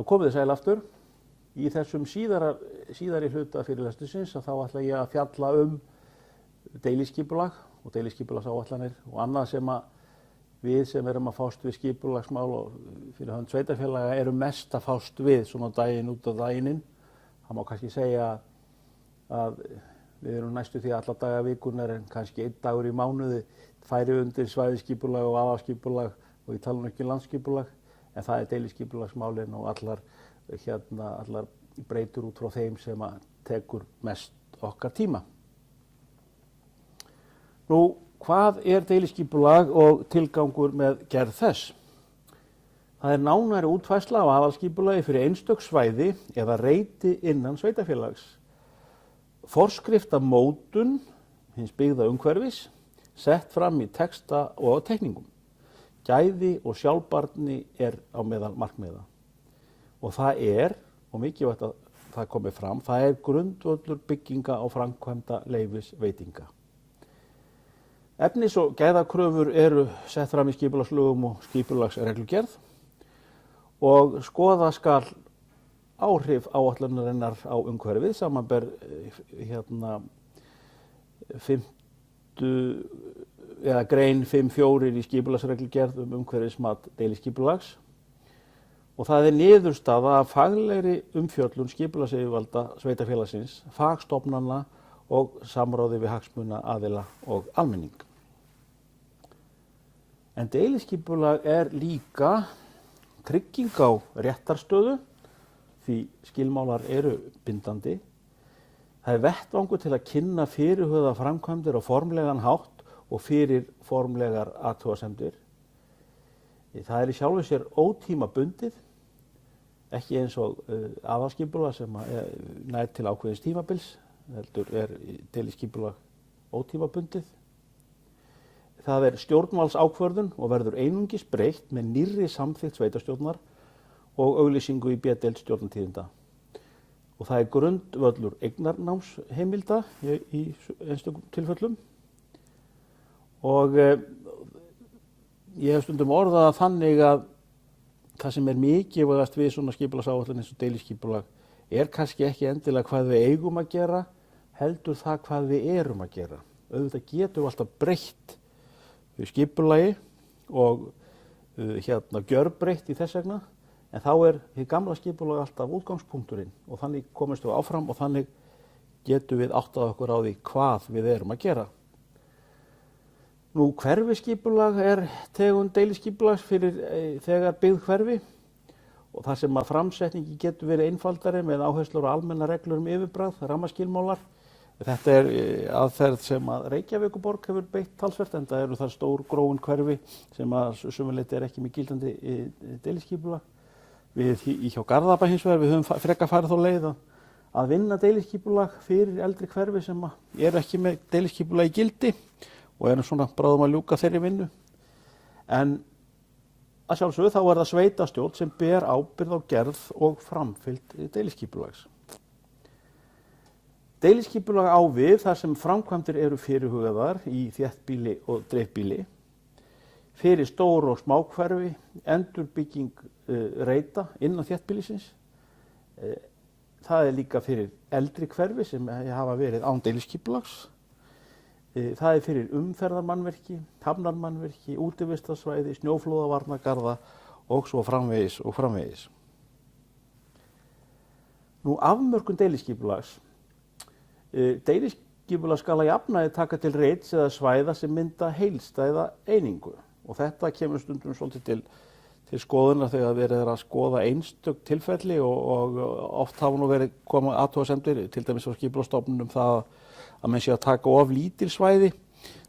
komið þið sæl aftur. Í þessum síðari hluta fyrirlestursins þá ætla ég að fjalla deiliskipulag og deiliskipulagsáætlanir og annað sem við sem erum að fást við skipulagsmál og fyrir hönd sveitarfélaga erum mest að fást við svona daginn út og daginn inn. Það má kannski segja að við erum næstu því alla daga vikunar en kannski einn dagur í mánuði færi undir svæðisskipulag og aðalskipulag og ég tala nú ekki landsskipulag en það deiliskipulagsmálin og allar breytur út frá þeim sem tekur mest okkar tíma. Nú, hvað deiliskipulag og tilgangur með gerð þess? Það nánari útfærsla á aðalskipulagi fyrir einstök svæði eða reiti innan sveitarfélags. Forskriftamótun hins byggða umhverfis sett fram í texta og teikningum. Gæði og sjálfbærni á meðal markmiða. Og það og mikilvægt að það komi fram, það grundvöllur bygginga og framkvæmda leyfisveitinga. Efnis- og gæðakröfur eru sett fram í skipulagslögum og skipulagsreglugerð og skoða skal áhrif áætlunarinnar á umhverfið, samanber grein 5.4 í skipulagsreglugerð umhverfismat deiliskipulags. Og það niðurstaða af faglegri umfjöllun skipulagsyfirvalda sveitarfélagsins, fagstofnana og samráði við hagsmunaaðila og almenning. En deiliskipulag líka trygging á réttarstöðu því skilmálar eru bindandi. Það vettvangur til að kynna fyrirhugaðar framkvæmdir á formlegan hátt og fyrir formlegar athugasemdir. Það í sjálfu sér ótímabundið, ekki eins og aðalskipulag sem nær til ákveðins tímabils, heldur deiliskipulag ótímabundið. Það stjórnvalsákvörðun og verður einungis breytt með nýrri samþykkt sveitarstjórnar og auglýsingu í B-deild Stjórnartíðinda. Og það grundvöllur eignarnámsheimilda í einstökum tilfellum. Og ég hef stundum orðað þannig að það sem mikilvægast við svona skipulagsáætlun eins og deiliskipulag kannski ekki endilega hvað við eigum að gera, heldur það hvað við erum að gera. Auðvitað getum við alltaf breytt skipulagi og gjörbreytt í þess vegna, en þá hið gamla skipulag alltaf útgangspunkturinn og þannig komumst við áfram og þannig getum við áttað okkur á því hvað við erum að gera. Nú, hverfiskipulag tegund deiliskipulags fyrir þegar byggð hverfi og þar sem framsetningi getur verið einfaldari með áherslur og almennar reglur yfirbragð, rammaskilmálar. Þetta aðferð sem Reykjavíkurborg hefur beitt talsvert, en það eru þar stór gróin hverfi sem sömuleyti ekki með gildandi deiliskipulag. Við hjá Garðabæ hins vegar, við höfum frekar farið þá leið að vinna deiliskipulag fyrir eldri hverfi sem ekki með deiliskipulag í gildi og erum svona bráðum að ljúka þeirri vinnu. En að sjálfsögðu þá það sveitarstjórn sem ber ábyrgð á gerð og framfylgd deiliskipulags. Deiliskipulag á við þar sem framkvæmdir eru fyrirhugaðar í þéttbýli og dreifbýli, fyrir stór og smáhverfi, endurbygging reita innan þéttbýlisins. Það líka fyrir eldri hverfi sem hafa verið án deiliskipulags. Það fyrir umferðarmannvirki, hafnarmannvirki, útivistarsvæði, snjóflóðavarnargarða og svo framvegis og framvegis. Nú, afmörkun deiliskipulags. Deiliskipulag skal að jafnaði taka til reits eða svæða sem mynda heildstæða einingu og þetta kemur stundum svolítið til skoðunar þegar verið að skoða einstök tilfelli og oft hafa nú verið koma athugasemdir, til dæmis á skipulagsstofnunum það að menn sé að taka of lítil svæði,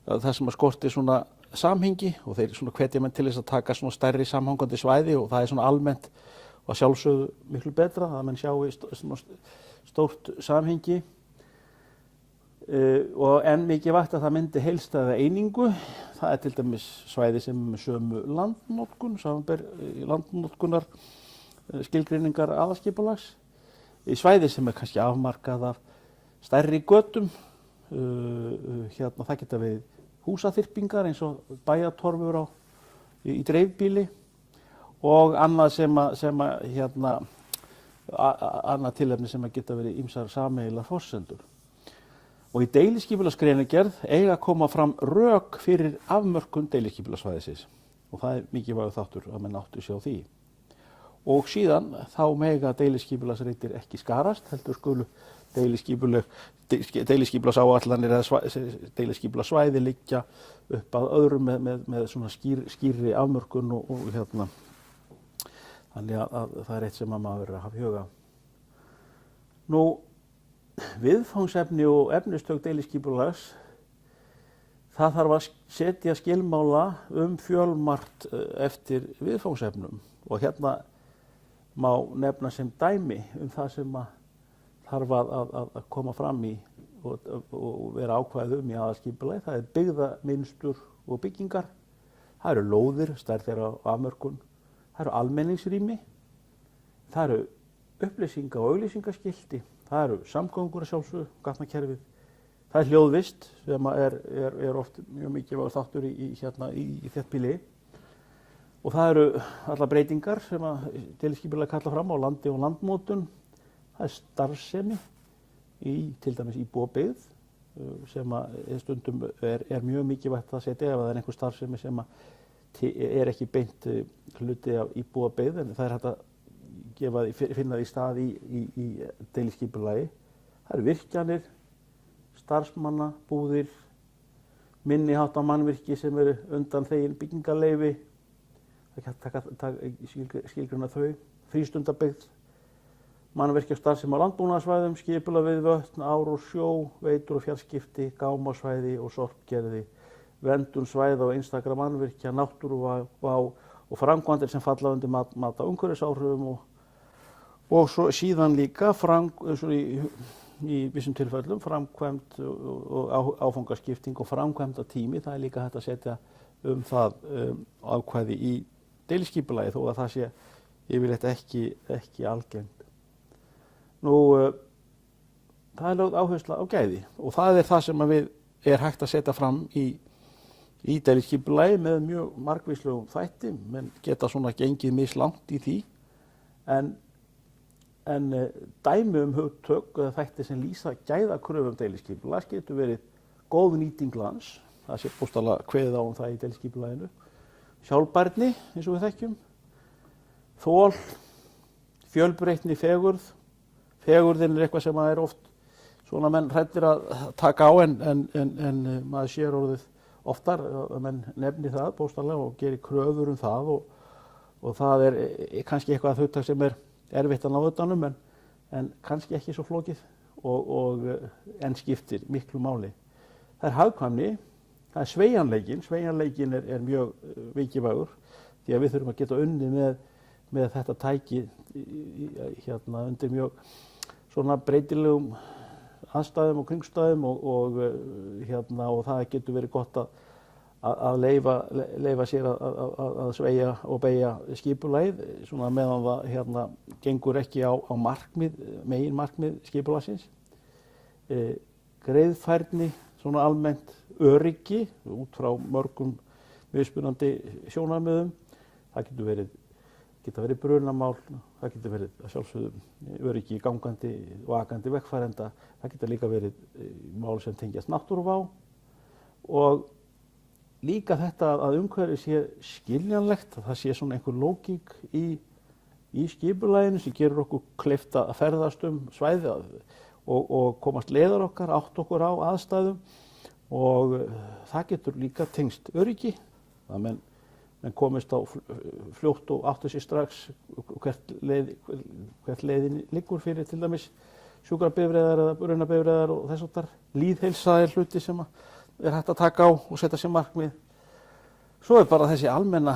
það sem skortir svona samhengi og þeir svona hvetja menn til þess að taka svona stærri samhangandi svæði og það svona almennt og sjálfsögðu miklu betra að menn sjái stórt samhengi. En mikilvægt að það myndi heildstæða einingu. Það til dæmis svæði sem með sömu landnotkun, samanber landnotkunar skilgreiningar aðalskipulags. Svæði sem kannski afmarkað af stærri götum. Það geta við húsaþyrpingar eins og bæjartorfur í dreifbýli og annað sem annað tilefni sem að geta verið ýmsar sameiginlegar forsendur. Og í deiliskipulagsgreinargerð eiga að koma fram rök fyrir afmörkun deiliskipulagssvæðisins og það mikilvægur þáttur að menn áttu sig á því. Og síðan þá mega deiliskipulagsreitir ekki skarast, heldur skulu deiliskipulagsáætlanir eða deiliskipulagssvæði liggja upp að öðrum með svona skýrri afmörkun og þannig að það er eitt sem að maður verður að hafa í huga. Nú, viðfangsefni og efnistök deiliskipulags, það þarf að setja skilmála fjölmargt eftir viðfangsefnum og hérna má nefna sem dæmi það sem að þarf að koma fram í og vera ákvæðið í aðalskipulagi. Það er byggðamynstur og byggingar, það eru lóðir, stærð þeirra og afmörkun, það eru almenningsrými, það eru upplýsinga- og auglýsingaskilti, það eru samgöngur að sjálfsögðu, gatnakerfið, það er hljóðvist sem er oft mjög mikilvægur þáttur í þéttbýli og það eru allar breytingar sem að deiliskipulagið kalla fram á landi og landmótun, það er starfsemi til dæmis íbúabyggð sem að stundum er mjög mikilvægt að setja ef það er einhver starfsemi sem að er ekki beint hluti af íbúabyggð en það er hægt að finna því stað í deiliskipulagi. Það eru virkjanir, starfsmannabúðir, minni háttar mannvirki sem eru undanþegin byggingarleyfi, skilgreina þau, frístundabyggð, mannvirkjastarfsemi á landbúnaðarsvæðum, skipulag við vötn, ár og sjó, veitur og fjarskipti, gámasvæði og sorpgerði, verndun svæða og einstakra mannvirkja, náttúruvá og framkvæmdir sem falla undir mat á umhverfisáhrifum og svo síðan líka í vissum tilfellum framkvæmd og áfangaskipting og framkvæmdatími. Það er líka hægt að setja það ákvæði í deiliskipulagi þó að það sé yfirleitt ekki algengt. Nú, það er lögð áhersla á gæði og það er það sem við hægt að setja fram í deiliskipulagi með mjög margvíslegum þætti, menn geta svona gengið mislangt í því en dæmi hugtök eða þætti sem lýsa gæðakröfum deiliskipulags getur verið góð nýting lands, það sé bókstaflega kveðið á það í deiliskipulaginu, sjálfbærni eins og við þekkjum, þol, fjölbreytni, fegurðin er eitthvað sem er oft svona menn hræddir að taka á en maður sér orðið oftar að menn nefni það bókstaflega og gerir kröfur það og það er kannski eitthvað hugtak sem er erfitt að ná utanum en kannski ekki svo flókið en skiptir miklu máli. Það er hagkvæmni, það er sveigjanleikinn er mjög mikilvægur því að við þurfum að geta unnið með þetta tæki undir mjög svona breytilegum aðstæðum og kringstæðum og það getur verið gott að leyfa sér að sveigja og beygja skipulagið svona meðan það gengur ekki á meginmarkmið skipulagsins. Greiðfærni, svona almennt öryggi út frá mörgum mismunandi sjónarmiðum. Það geta verið brunamál, það getur verið að sjálfsögðu öryggi gangandi og akandi vegfarenda, það geta líka verið mál sem tengjast náttúruvá og líka þetta að umhverfið sé skiljanlegt, að það sé svona einhver lógík í skipulaginu sem gerur okkur kleift að ferðast svæðið og komast leiðar okkar, átt okkur á aðstæðum og það getur líka tengst öryggi, að menn komist á fljótt og áttu sér strax hvert leiðin liggur fyrir til dæmis sjúkrabifreiðar eða brunabifreiðar og þess háttar. Lýðheilsa er hluti sem er hægt að taka á og setja sér markmið. Svo er bara þessi almenna,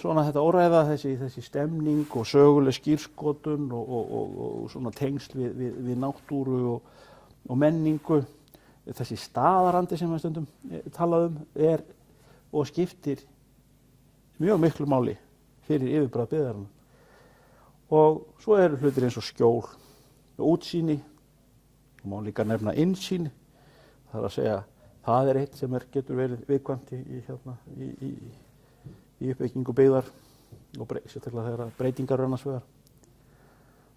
svona þetta óræða, þessi stemning og söguleg skírskotun og svona tengsl við náttúru og menningu. Þessi staðarandi sem við stundum talaðum og skiptir mjög miklu máli fyrir yfirbragð byggðarinnar. Og svo eru hlutir eins og skjól og útsýni, og má líka nefna innsýni, það er að segja það er eitt sem getur verið viðkvæmt í uppbyggingu byggðar og sérstaklega þegar breytingar eru annars vegar.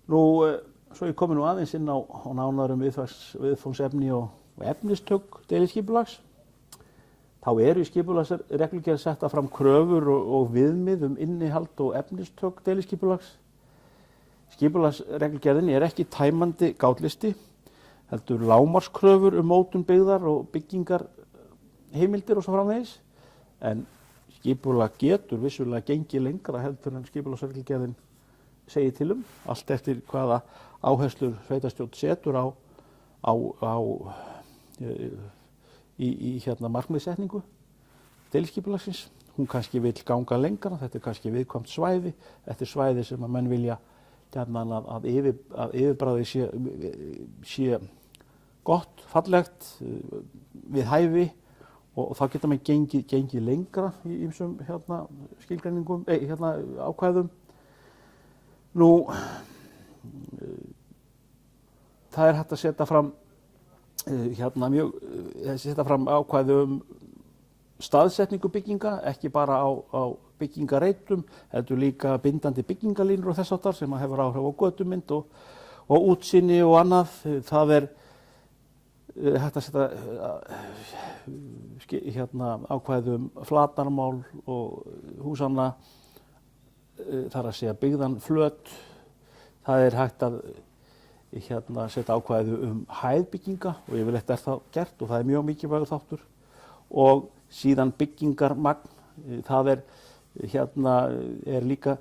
Svo ég komi aðeins inn á nánarum viðfangsefni og efnistök deiliskipulags. Þá eru í skipulagsreglugerð setta fram kröfur og viðmið innihald og efnistök deiliskipulags. Skipulagsreglugerðin er ekki tæmandi gátlisti, heldur lágmarkskröfur mótun byggðar og byggingar heimildir og svo framvegis. En skipulag getur vissulega gengið lengra heldur en skipulagsreglugerðin segir til allt eftir hvaða áherslur sveitarstjórn setur í markmiðssetningu deiliskipulagsins. Hún kannski vill ganga lengra, þetta kannski viðkvæmt svæði, þetta svæði sem að menn vilja gjarnan að yfirbragðið sé gott, fallegt, við hæfi og þá geta menn gengið lengra í ýmsum skilgreiningum, ákvæðum. Það hægt að setja fram ákvæði staðsetningu bygginga, ekki bara á byggingareitum, heldur líka bindandi byggingalínur og þess háttar sem hefur áhrif á götumynd og útsýni og annað. Það hægt að setja ákvæði flatarmál og húsanna, þar að segja byggðan flöt. Það hægt að setja ákvæði hæð bygginga og yfirleitt það gert og það mjög mikilvægur þáttur. Og síðan byggingarmagn, það er líka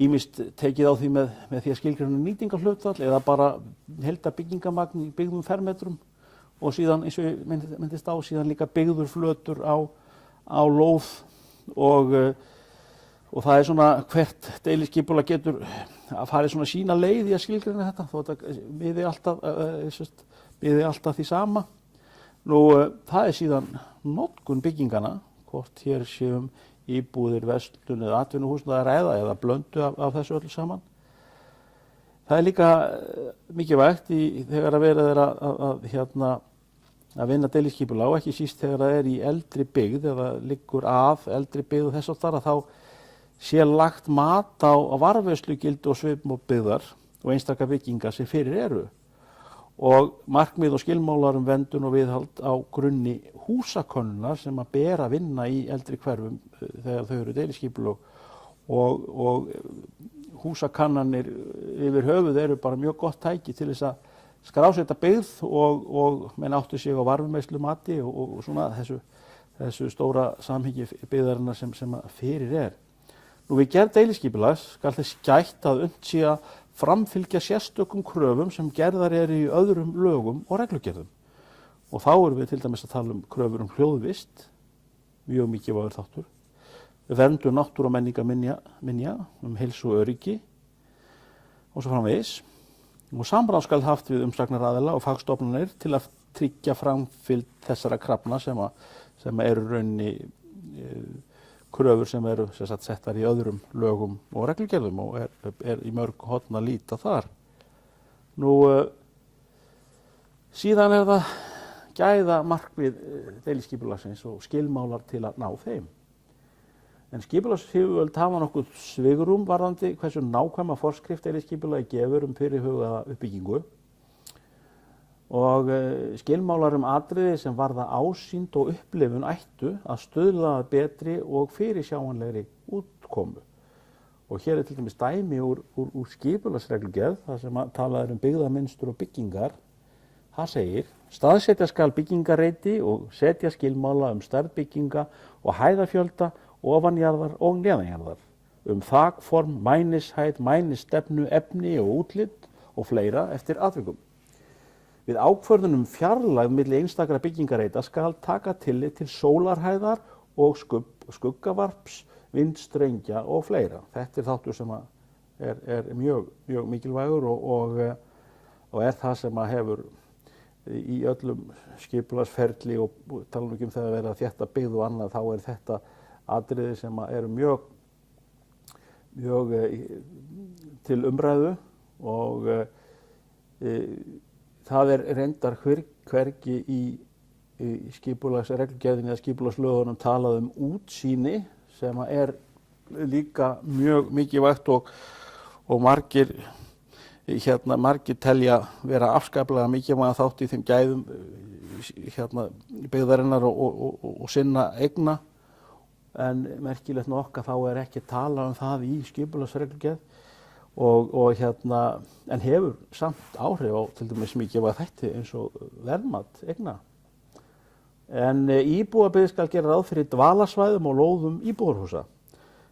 ýmist tekið á því með því að skilgreina nýtingarhlutfall eða bara heildarbyggingarmagn í byggðum fermetrum og síðan, eins og ég myndist á, síðan líka byggður flötur á lóð og það er svona hvert deiliskipulag getur að fara svona sína leið í að skilgreina þetta, þó þetta miði alltaf því sama. Það er síðan notkun byggingana, hvort hér séum íbúðir, verslun eða atvinnuhúsnæði að ræða eða blöndu af þessu öllu saman. Það er líka mikilvægt þegar að verið að vinna deiliskipulag og ekki síst þegar það er í eldri byggð eða liggur að eldri byggð og þess háttar, að þá sé lagt mat á varðveislugildi og svipmót byggðar og einstaka byggingar sem fyrir eru. Og markmið og skilmálar verndun og viðhald á grunni húsakönnunar sem að ber að vinna í eldri hverfum þegar þau eru deiliskipulag og húsakannanir yfir höfuð eru bara mjög gott tæki til þess að skrásetta byggð og menn áttu sig á varðveislumati og svona þessu stóra samhengi byggðarinnar sem fyrir er. Við gerð deiliskipulags skal þess gætt að unnt sé að framfylgja sérstökum kröfum sem gerðar eru í öðrum lögum og reglugerðum. Og þá erum við til dæmis að tala kröfur hljóðvist, mjög mikilvægur þáttur, verndun náttúru og menningarminja, heilsu og öryggi og svo framvegis. Og samráð skal haft við umsagnaraðila og fagstofnanir til að tryggja framfylgd þessara krafna sem eru raunni kröfur sem eru settar í öðrum lögum og reglugerðum og er í mörg horn að líta þar. Síðan er það gæða markmið deiliskipulagsins og skilmálar til að ná þeim. En skipulagsyfirvöld hafa nokkuð svigrúm varðandi hversu nákvæma forskrift deiliskipulagi gefur fyrirhugaða uppbyggingu og skilmálar atriði sem varða ásýnd og upplifun ættu að stuðla að betri og fyrirsjáanlegri útkomu. Og hér er til dæmis dæmi úr skipulagsreglugerð, þar sem talað byggðamynstur og byggingar. Það segir: staðsetja skal byggingareiti og setja skilmála stærð bygginga og hæðafjölda ofanjarðar og neðanjarðar, þakform, mænishæð, mænisstefnu, efni og útlit og fleira eftir atvikum. Við ákvörðun fjarlægð milli einstakra byggingareita skal taka tillit til sólarhæðar og skuggavarps, vindstrengja og fleira. Þetta er þáttur sem er mjög mikilvægur og er það sem hefur í öllum skipulagsferli og tala nú ekki þegar verið að þétta byggð og annað, þá er þetta atriði sem eru mjög til umræðu og það er reyndar hvergi í skipulagsreglugerðinni eða skipulagslögunum talað útsýni sem er líka mjög mikilvægt og margir margir telja vera afskaplega mikilvægan þátt í þeim gæðum byggðarinnar og sinna eigna, en merkilegt nokk að þá ekki talað það í skipulagsreglugerð en hefur samt áhrif á til dæmis mikilvæga þætti eins og verðmat eigna. En íbúabyggð skal gera ráð fyrir dvalarsvæðum og lóðum íbúðarhúsa.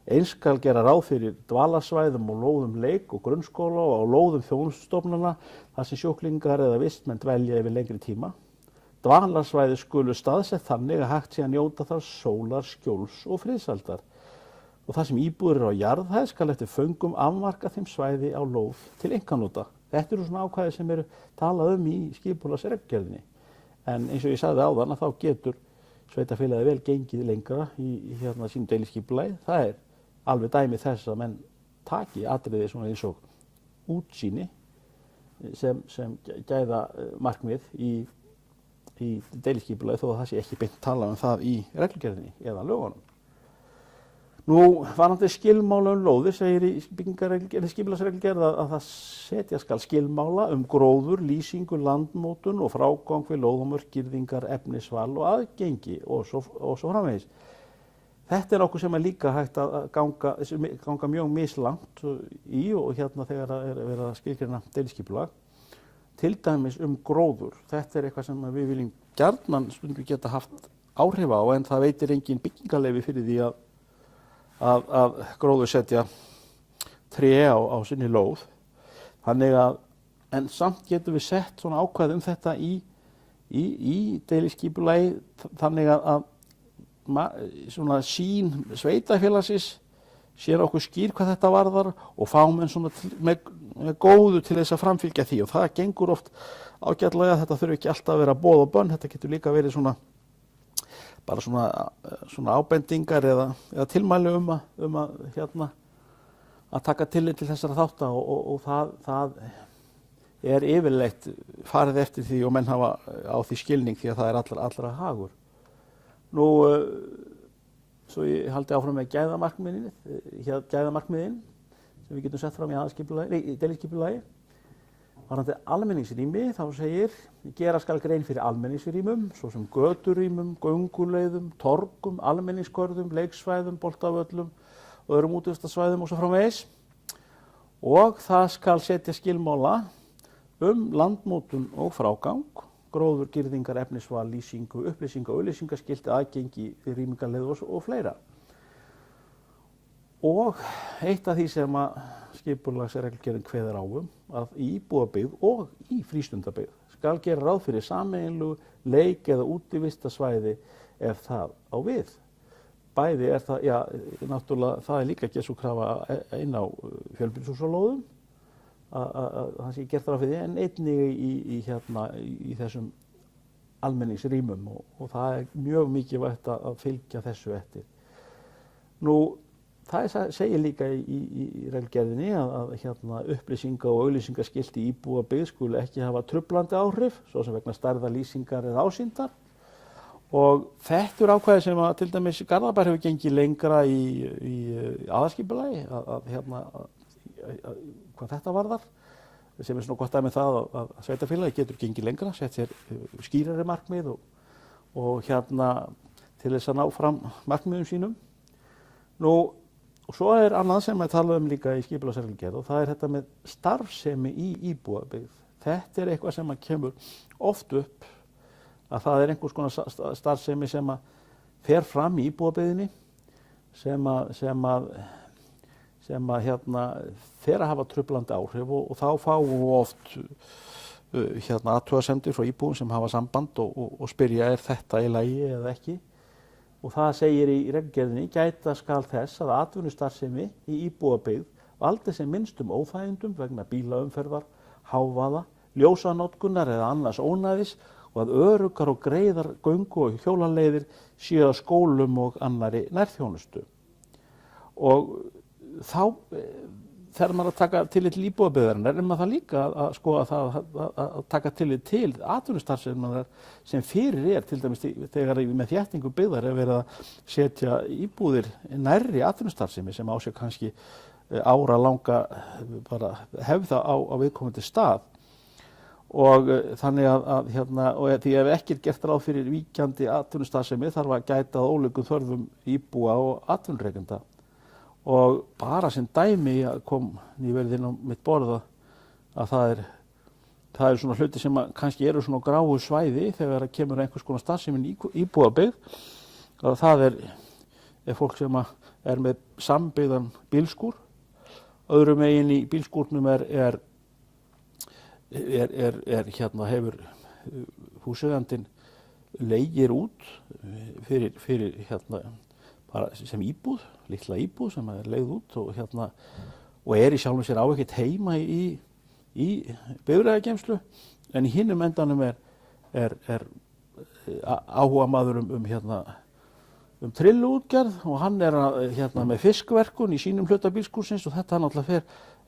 Eins skal gera ráð fyrir dvalarsvæðum og lóðum leik- og grunnskóla og á lóðum þjónustustofnana þar sem sjúklingar eða vistmenn dvelja yfir lengri tíma. Dvalarsvæði skulu staðsett þannig að hægt sé að njóta þar sólar, skjóls og friðsældar. Og það sem íbúðir eru á jarðhæð skal eftir föngum afmarka þeim svæði á lóð til einkanota. Þetta eru svona ákvæði sem eru talað í skipulagsreglugerðinni. En eins og ég sagði áðan að þá getur sveitarfélagið vel gengið lengra í sínu deiliskipulagi. Það alveg dæmi þess að menn taki atriði svona eins og útsýni sem gæða markmið í deiliskipulagi þó að það sé ekki beint talað það í reglugerðinni eða lögunum. Nú, varðandi skilmála lóðir segir í skipulagsreglugerð að það setja skal skilmála gróður, lýsingu, landmótun og frágang við lóðamörk, girðingar, efnisval og aðgengi og svo framvegis. Þetta nokkuð sem líka hægt að ganga mjög mislangt í og þegar verið að skilgreina deiliskipulag. Til dæmis gróður. Þetta eitthvað sem við viljum gjarnan stundum geta haft áhrif á, en það veitir engin byggingarleyfi fyrir því að gróður setja tré á sinni lóð. Þannig en samt getum við sett svona ákvæði þetta í deiliskipulagi þannig að svona sýn sveitafélagsins sér okkur skýr hvað þetta varðar og fáum með góðu til þess að framfylgja því, og það gengur oft ágætlega. Þetta þurfi ekki alltaf að vera boð og bönn, þetta getur líka verið svona ábendingar eða tilmæli að taka tillit til þessara þátta og það yfirleitt farið eftir því og menn hafa á því skilning því að það allra hagur. Nú, svo ég haldi áfram með gæðamarkmiðin sem við getum sett fram í deiliskipulagi. Varðandi almenningsrými þá segir gera skal grein fyrir almenningsrýmum, svo sem göturýmum, gönguleiðum, torgum, almenningsgörðum, leiksvæðum, boltavöllum og öðrum útivistarsvæðum og svo framvegis. Og það skal setja skilmála landmótun og frágang, gróður, girðingar, efnisval, lýsingu, upplýsinga, auglýsingaskilti, aðgengi, rýmingarleið og fleira. Og eitt af því sem að skipulagsreglugerðin kveður á að í íbúðabyggð og í frístundabyggð skal gera ráð fyrir sameiginlegu leik- eða útivistarsvæði ef það á við. Bæði það, náttúrulega það líka geðsúkrafa inn á fjölbýlishúsalóðum að það sé gert ráð fyrir því, en einnig í þessum almenningsrýmum og það mjög mikilvægt að fylgja þessu eftir. Nú, það segir líka í reglugerðinni að upplýsinga- og auglýsingaskilti í íbúðabyggð skuli ekki hafa truflandi áhrif, svo sem vegna stærðar, lýsingar eða ásýndar. Og þetta ákvæði sem að til dæmis Garðabær hefur gengið lengra í aðalskipulagi hvað þetta varðar, sem svona gott dæmi það að sveitarfélagi getur gengið lengra, sett sér skýrari markmið og til þess að ná fram markmiðum sínum. Nú, og svo annað sem við talum líka í skipulagsreglugerð og það þetta með starfsemi í íbúðabyggð. Þetta eitthvað sem kemur oft upp, að það einhvers konar starfsemi sem fer fram í íbúðabyggðinni sem fer að hafa truflandi áhrif og þá fáum við oft athugasemdir frá íbúum sem hafa samband og spyrja þetta í lagi eða ekki. Og það segir í reglugerðinni gæta skal þess að atvinnustarfsemi í íbúðabyggð valdi sem minnstum óþægindum vegna bílaumferðar, hávaða, ljósanotkunar eða annars ónæðis og að öruggar og greiðar göngu- og hjólaleiðir séu að skólum og annarri nærþjónustu. Og þá þegar maður að taka tillit til íbúðabyggðarinnar maður það líka að skoða það að taka tillit til atvinnustarfsemi sem fyrir til dæmis þegar með þéttingu byggðar verið að setja íbúðir nærri atvinnustarfsemi sem á sér kannski áralanga bara hefð á viðkomandi stað. Og þannig að og því ef ekki gert ráð fyrir víkjandi atvinnustarfsemi þarf að gæta að ólíkum þörfum íbúa og atvinnurekenda. Og bara sem dæmi kom nýverið inn á mitt borð að það er svona hluti sem kannski eru svona gráu svæði þegar kemur einhvers konar starfsemi íbúabyggð. Og það er fólk sem er með sambyggðan bílskúr. Öðrum megin í bílskúrnum hefur húseigandinn leigir út fyrir bara sem íbúð, litla íbúð sem er leigð út og í sjálfum sér á ekkert heima í bifreiðageymslu, en í hinum endanum er áhugamaður um trilluútgerð og hann er með fiskverkun í sínum hluta bílskúrsins og þetta náttúrulega fer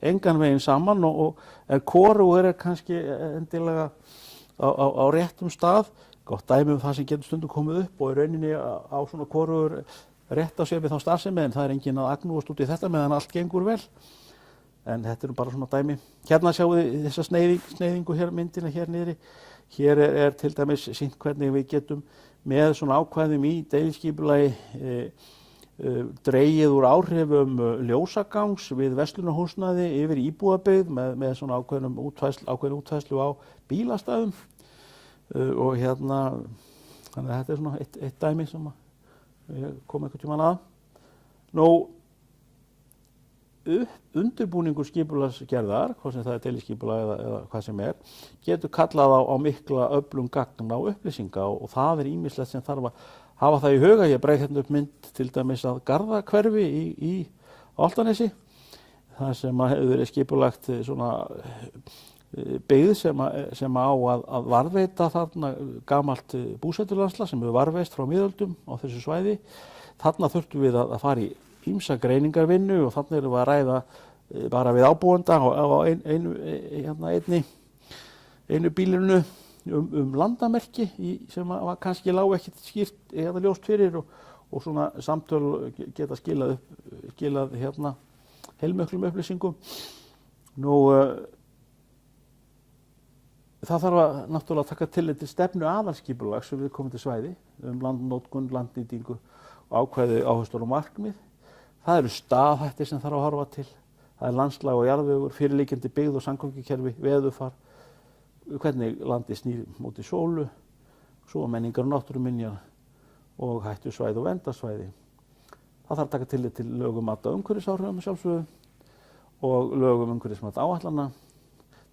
engan veginn saman en hvorugur er kannski endilega á réttum stað. Gott dæmi það sem getur stundum komið upp og í rauninni á svona hvorugur rétt á sér við þá starfsemi en það er enginn að agnúast út í þetta meðan allt gengur vel. En þetta bara svona dæmi. Hérna sjáum við þessa sneiðingu myndina hér niðri. Hér er til dæmis sýnt hvernig við getum með svona ákvæðum í deiliskipulagi dregið úr áhrifum ljósagangs við verslunarhúsnæði yfir íbúðabyggð með svona ákveðin útfærslu á bílastæðum og þannig að þetta er svona eitt dæmi sem kom einhvern tímann að. Nú, undirbúningur skipulagsgerðar, hvort sem það er deiliskipulag eða hvað sem getur kallað á mikla öflun gagna og upplýsinga og það er ýmislegt sem þarf að hafa það í huga. Ég breið hérna upp mynd til dæmis að Garðahverfi í Álftanesi, það sem hefur verið skipulagt svona byggð sem á að varðveita þarna gamalt búsetulandslag sem hefur varðveist frá miðöldum á þessu svæði. Þarna þurftum við að fara í ýmsa greiningarvinnu og þannig erum við að ræða bara við ábúanda á einu bílinu landamerki sem var kannski lág ekkert skýrt eða ljóst fyrir og svona samtöl geta skilað heilmiklum upplýsingum. Nú það þarf að náttúrulega taka tillit til stefnu aðalskipulags sem viðkomandi svæði landnotkun, landnýtingu og ákvæði áherslur og markmið. Það eru staðhættir sem þarf að horfa til. Það er landslag og jarðvegur, fyrirliggjandi byggð og samgöngukerfi, veðurfar, hvernig landið snýr móti sólu, svo menningar og náttúruminjar og hættusvæði og verndarsvæði. Það þarf að taka tillit til lögum mat á umhverfisáhrifum sjálfsögðu og lögum umhverfismat áætlana.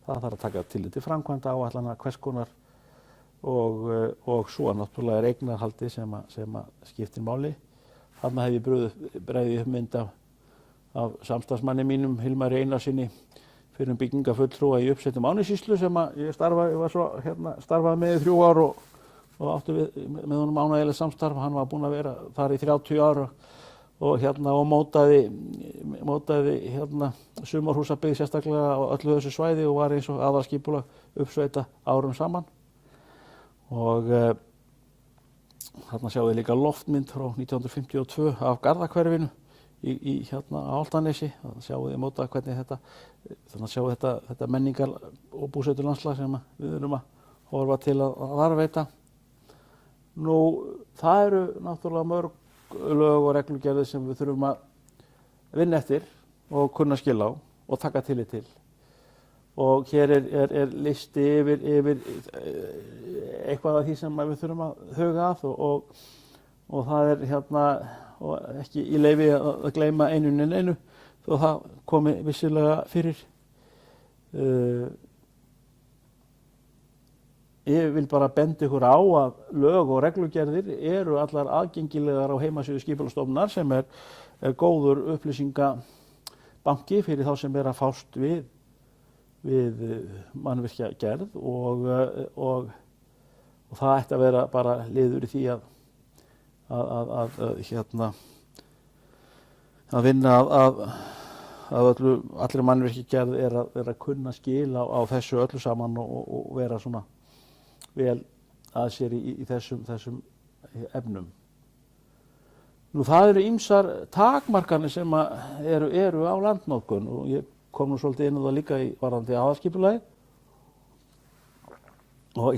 Það þarf að taka tillit til framkvæmda áætlana, hvers konar og svo náttúrulega er eignarhaldi sem skiptir máli. Þarna hef ég breiðið mynd af samstarfsmanni mínum, Hilmari Einarsinni, fyrir byggingafulltrúa í Uppsveitum Árnessýslu sem ég starfaði með í 3 ár og átti með honum ánægjulegt samstarf. Hann var búinn að vera þar í 30 ár og mótaði sumarhúsabyggð sérstaklega á öllu þessu svæði og var eins og aðalskipulag Uppsveita árum saman. Og þarna sjáum við líka loftmynd frá 1952 af Garðahverfinu í Álftanesi. Þannig sjáum við móta hvernig þetta menningar og búsetulandslag sem við erum að horfa til að varðveita. Nú, það eru náttúrulega mörg lög og reglugerðir sem við þurfum að vinna eftir og kunna skila á og taka tillit til. Og hér er listi yfir eitthvað af því sem við þurfum að huga að og það er og ekki í leyfi að gleyma einu þó það komi vissilega fyrir. Ég vil bara benda ykkur á að lög og reglugerðir eru allar aðgengilegar á heimasíðu Skipulagsstofnunar sem er góður upplýsingabanki fyrir þá sem að fást við mannvirkjagerð og það ætti að vera bara liður í því að vinna að allri mannvirkjagerð er að kunna skil á þessu öllu saman og vera svona vel að sér í þessum efnum. Nú það eru ýmsar takmarkanir sem eru á landnotkun og ég kom nú svolítið inn á það líka í varðandi aðalskipulagi. Og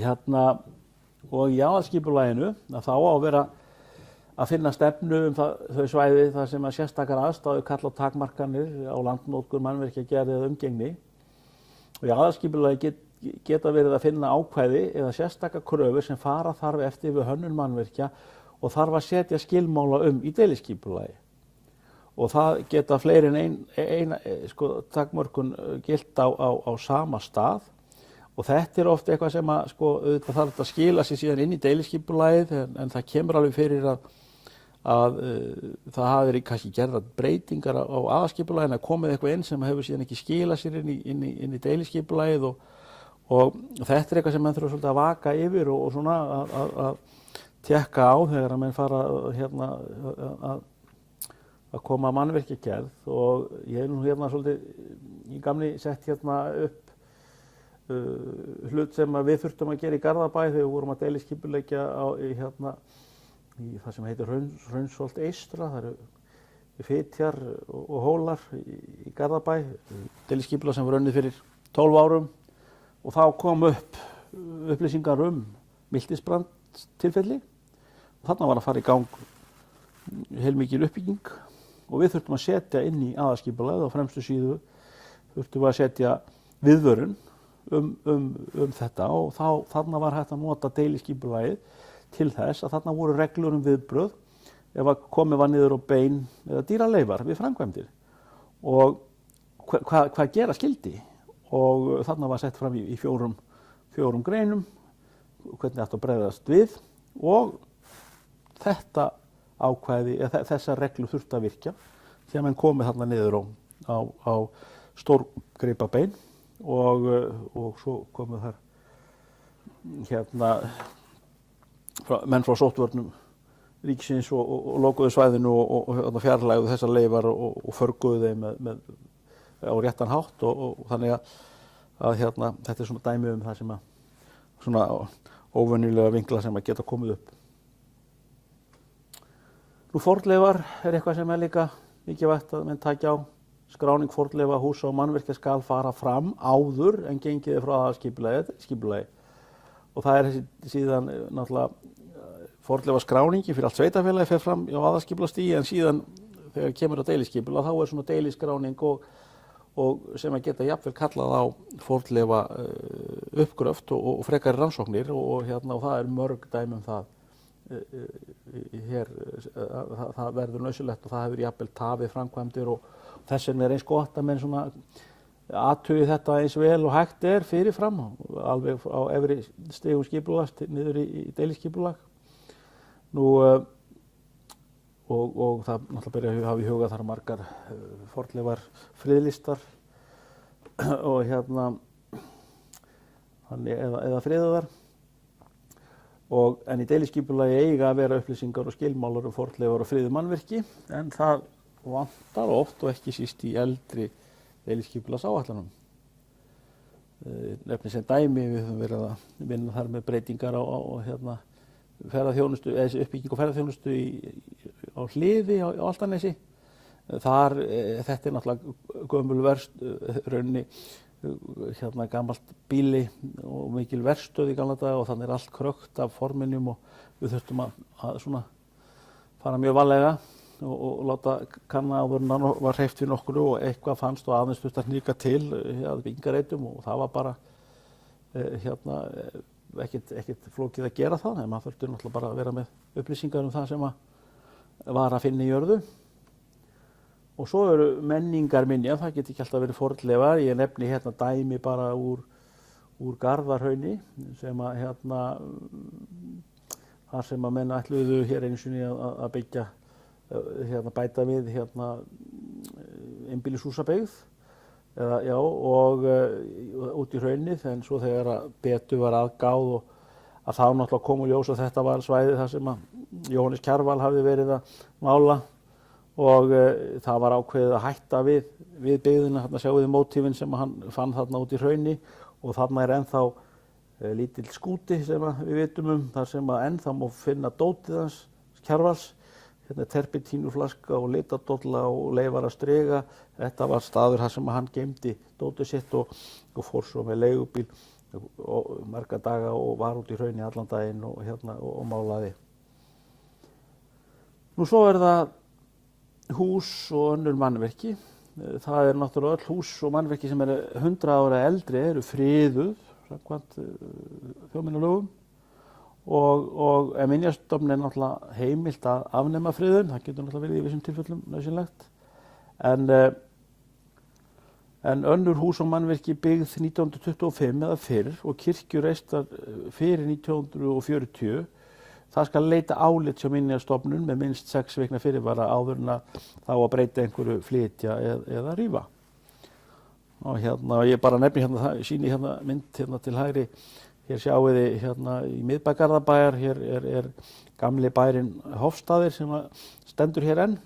í aðalskipulaginu þá á að vera að finna stefnu þau svæði þar sem að sérstakar aðstæður kalla á takmarkanir á landnotkun, mannvirkjagerð eða umgengni. Og í aðalskipulagi geta verið að finna ákvæði eða sérstakar kröfur sem fara þarf eftir við hönnun mannvirkja og þarf að setja skilmála í deiliskipulagi. Og það geta fleiri en ein takmörkun gilt á sama stað. Og þetta oft eitthvað sem auðvitað þarf að skila sig síðan inn í deiliskipulagið en það kemur alveg fyrir að það hafi verið kannski gerðar breytingar á aðalskipulaginu, að komið eitthvað inn sem hefur síðan ekki skilað sér inn í deiliskipulagið og þetta eitthvað sem menn þurfa svolítið að vaka yfir og svona að tékka á þegar að menn fara að koma að mannvirkjagerð. Og ég nú svolítið í gamni sett upp hlut sem við þurftum að gera í Garðabæ þegar við vorum að deiliskipuleggja í það sem heitir Hraunsholt eystra. Það eru Fitjar og Hólar í Garðabæ, deiliskipulag sem var unnið fyrir 12 árum og þá kom upp upplýsingar miltisbrandtilfelli og þarna var að fara í gang heilmikil uppbygging og við þurftum að setja inn í aðalskipulagið á fremstu síðu þurftum við að setja viðvörun þetta og þarna var hægt að nota deiliskipulagið til þess að þarna voru reglur viðbrögð ef að komið var niður á bein eða dýraleifar við framkvæmdir og hvað gera skyldi og þarna var sett fram í fjórum greinum hvernig ætti að bregðast við og þetta ákvæði, þessar reglur þurfti að virkja þegar menn komið þarna niður á stórgripabein og svo komu þar menn frá sóttvörnum ríkisins og lokuðu svæðinu og fjarlægðu þessar leifar og förguðu þeim á réttan hátt og þannig að þetta svona dæmi það sem svona óvenjulega vinkla sem að geta komið upp. Nú fornleifar eitthvað sem líka mikilvægt að menn taki á. Skráning fornleifa, húsa og mannvirkja skal fara fram áður en gengið frá aðalskipulagi. Og það síðan náttúrulega fornleifaskráningi fyrir allt sveitafélagi fer fram á aðalskipulagstigi en síðan þegar kemur á deiliskipulag þá svona deiliskráning og sem að geta jafnvel kallað á fornleifa uppgröft og frekari rannsóknir og það mörg dæmi það. Það verður nauðsynlegt og það hefur jafnvel tafið framkvæmdir og þess vegna eins gott að menn svona athugi þetta eins vel og hægt fyrirfram alveg á efri stigum skipulags niður í deiliskipulag. Nú og það náttúrulega byrja að hafa í huga þar margar fornleifar friðlistar og eða friðaðar. En í deiliskipulagi eiga að vera upplýsingar og skilmálar fornleifar og friðuð mannvirki en það vantar oft og ekki síst í eldri deiliskipulagsáætlunum. Nefni sem dæmi við höfum verið að vinna þar með breytingar á ferðaþjónustu, eða uppbygging og ferðaþjónustu á Hliði á Álftanesi. Þetta náttúrulega gömul rauninni gamalt býli og mikil verstöð í gamla daga og þannig allt krökkt af forminjum og við þurftum að svona fara mjög varlega og láta kanna áður en hann var hreyft við nokkru og eitthvað fannst og aðeins þurfti að hnika til að byggingareitum og það var bara ekkert flókið að gera það en maður þurfti náttúrulega bara að vera með upplýsingar það sem var að finna í jörðu. Og svo eru menningarminjar, það getur ekki alltaf verið fornleifar. Ég nefni dæmi bara úr Garðarhrauni sem þar sem að menn ætluðu hér einu sinni að byggja, bæta við einbýlishúsabyggð og út í hraunið en svo þegar betur var aðgáð og að þá náttúrulega kom í ljós að þetta var svæðið þar sem að Jóhannes Kjarval hafði verið að mála. Og það var ákveðið að hætta við byggðina, sjáum við mótífin sem hann fann þarna út í hrauni og þarna ennþá lítill skúti sem við vitum þar sem ennþá má finna dótið hans Kjarvals hérna terpentínuflaska og litadolla og leifar að strega. Þetta var staður þar sem hann geymdi dótið sitt og fór svo með leigubíl marga daga og var út í hrauni allan daginn og og málaði. Nú svo það hús og önnur mannvirki. Það náttúrulega öll hús og mannvirki sem 100 ára eldri eru friðuð samkvæmt þjóðminjalögum og Minjastofnun náttúrulega heimilt að afnema friðun. Það getur náttúrulega verið í vissum tilfellum nauðsynlegt. En önnur hús og mannvirki byggð 1925 eða fyrr og kirkjur reistar fyrir 1940, það skal leita álits hjá Minjastofnun með minnst 6 vikna fyrirvara áður en þá að breyta einhverju, flytja eða rífa. Og ég bara nefni sýni mynd til hægri. Hér sjáum við í miðbæ Garðabæjar, hér gamli bærinn Hofstaðir sem stendur hér enn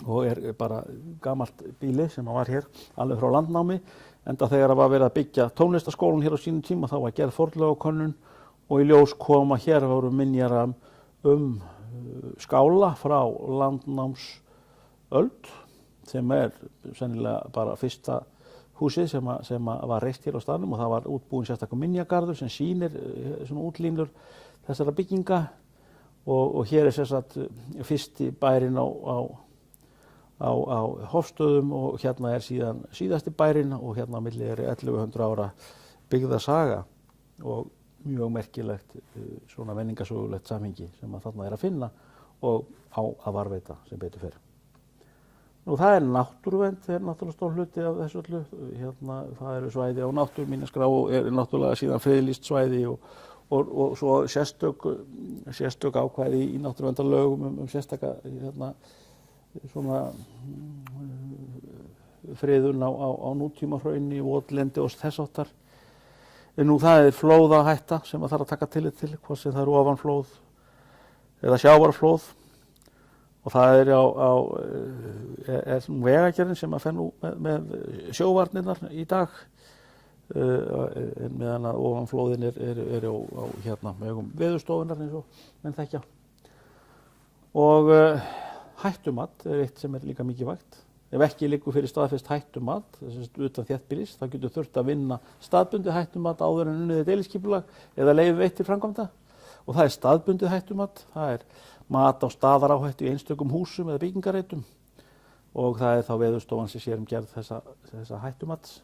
og bara gamalt býli sem var hér alveg frá landnámi, enda þegar var verið að byggja tónlistarskólann hér á sínum tíma þá var gerð fornleifakönnun og í ljós kom að hér voru minjar skála frá landnámsöld sem sennilega bara fyrsta húsið sem var reist hér á staðnum og það var útbúinn sérstakur minjagarður sem sýnir svona útlínur þessara bygginga og hér sérstakt fyrsti bærinn á Hofstöðum og hérna síðan síðasti bærinn og hérna á milli 1100 ára byggðarsaga og mjög merkilegt svona menningarsögulegt samhengi sem þarna að finna og á að varðveita sem betur fer. Nú það náttúruvernd, náttúrulega stór hluti af þessu öllu. Það eru svæði á náttúruminjaskrá og náttúrulega síðan friðlýst svæði og svo sérstök ákvæði í náttúruverndarlögum sérstaka svona friðun á nútímahrauni, votlendi og þess háttar. Nú það flóðahætta sem þarf að taka tillit til, hvort sem það ofanflóð eða sjávarflóð. Og það vegagerðin sem fer nú með sjóvarnirnar í dag, meðan að ofanflóðin á vegum Veðurstofunnar eins og menn þekkja. Og hættumat eitt sem líka mikilvægt. Ef ekki liggur fyrir staðfest hættumat, utan þéttbýlis, þá getur þurft að vinna staðbundið hættumat áður en unnið deiliskipulag eða leyfi veitt til framkvæmda. Og það staðbundið hættumat, það mat á staðaráhættu í einstökum húsum eða byggingarreitum og það þá Veðurstofan sem sér gerð þessa hættumats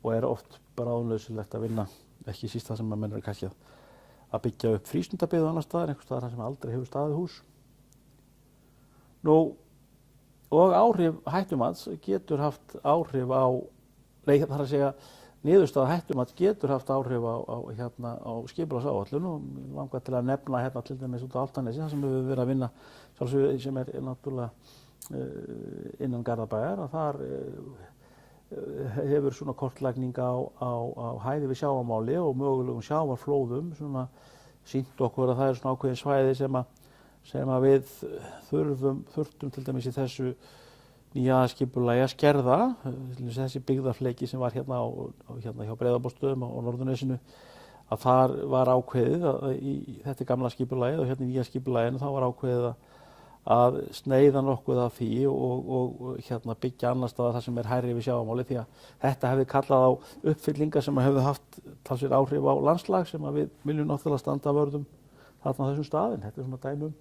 og oft bráðnauðsynlegt að vinna, ekki síst það sem menn kannski að byggja upp frístundabyggð og annars staðar, einhvers staðar þar sem aldrei hefur staðið hús. Nú, og áhrif hættumats getur haft áhrif á, þar að segja, niðurstaða hættumats getur haft áhrif á skipulagsáætlun og langar til að nefna til dæmis út á Álftanesi, þar sem við höfum verið að vinna sjálfsögðu sem náttúrulega innan Garðabæjar, að þar hefur svona kortlagning á hæði við sjávarmáli og mögulegum sjávarflóðum svona sýnt okkur að það svona ákveðin svæði sem við þurftum til dæmis í þessu nýja skipulagi að skerða, þessi byggðarfleki sem var hérna hjá Breiðabólsstöðum á Norðurnesinu, að þar var ákveðið í þetta gamla skipulagið og hérna í nýja skipulaginu þá var ákveðið að sneiða nokkuð af því og byggja annar staðar þar sem hærri við sjávarmáli því að þetta hefði kallað á uppfyllingar sem hefði haft talsverð áhrif á landslag sem við viljum náttúrulega standa vörðum þarna á þessum staðinn. Þetta svona dæmi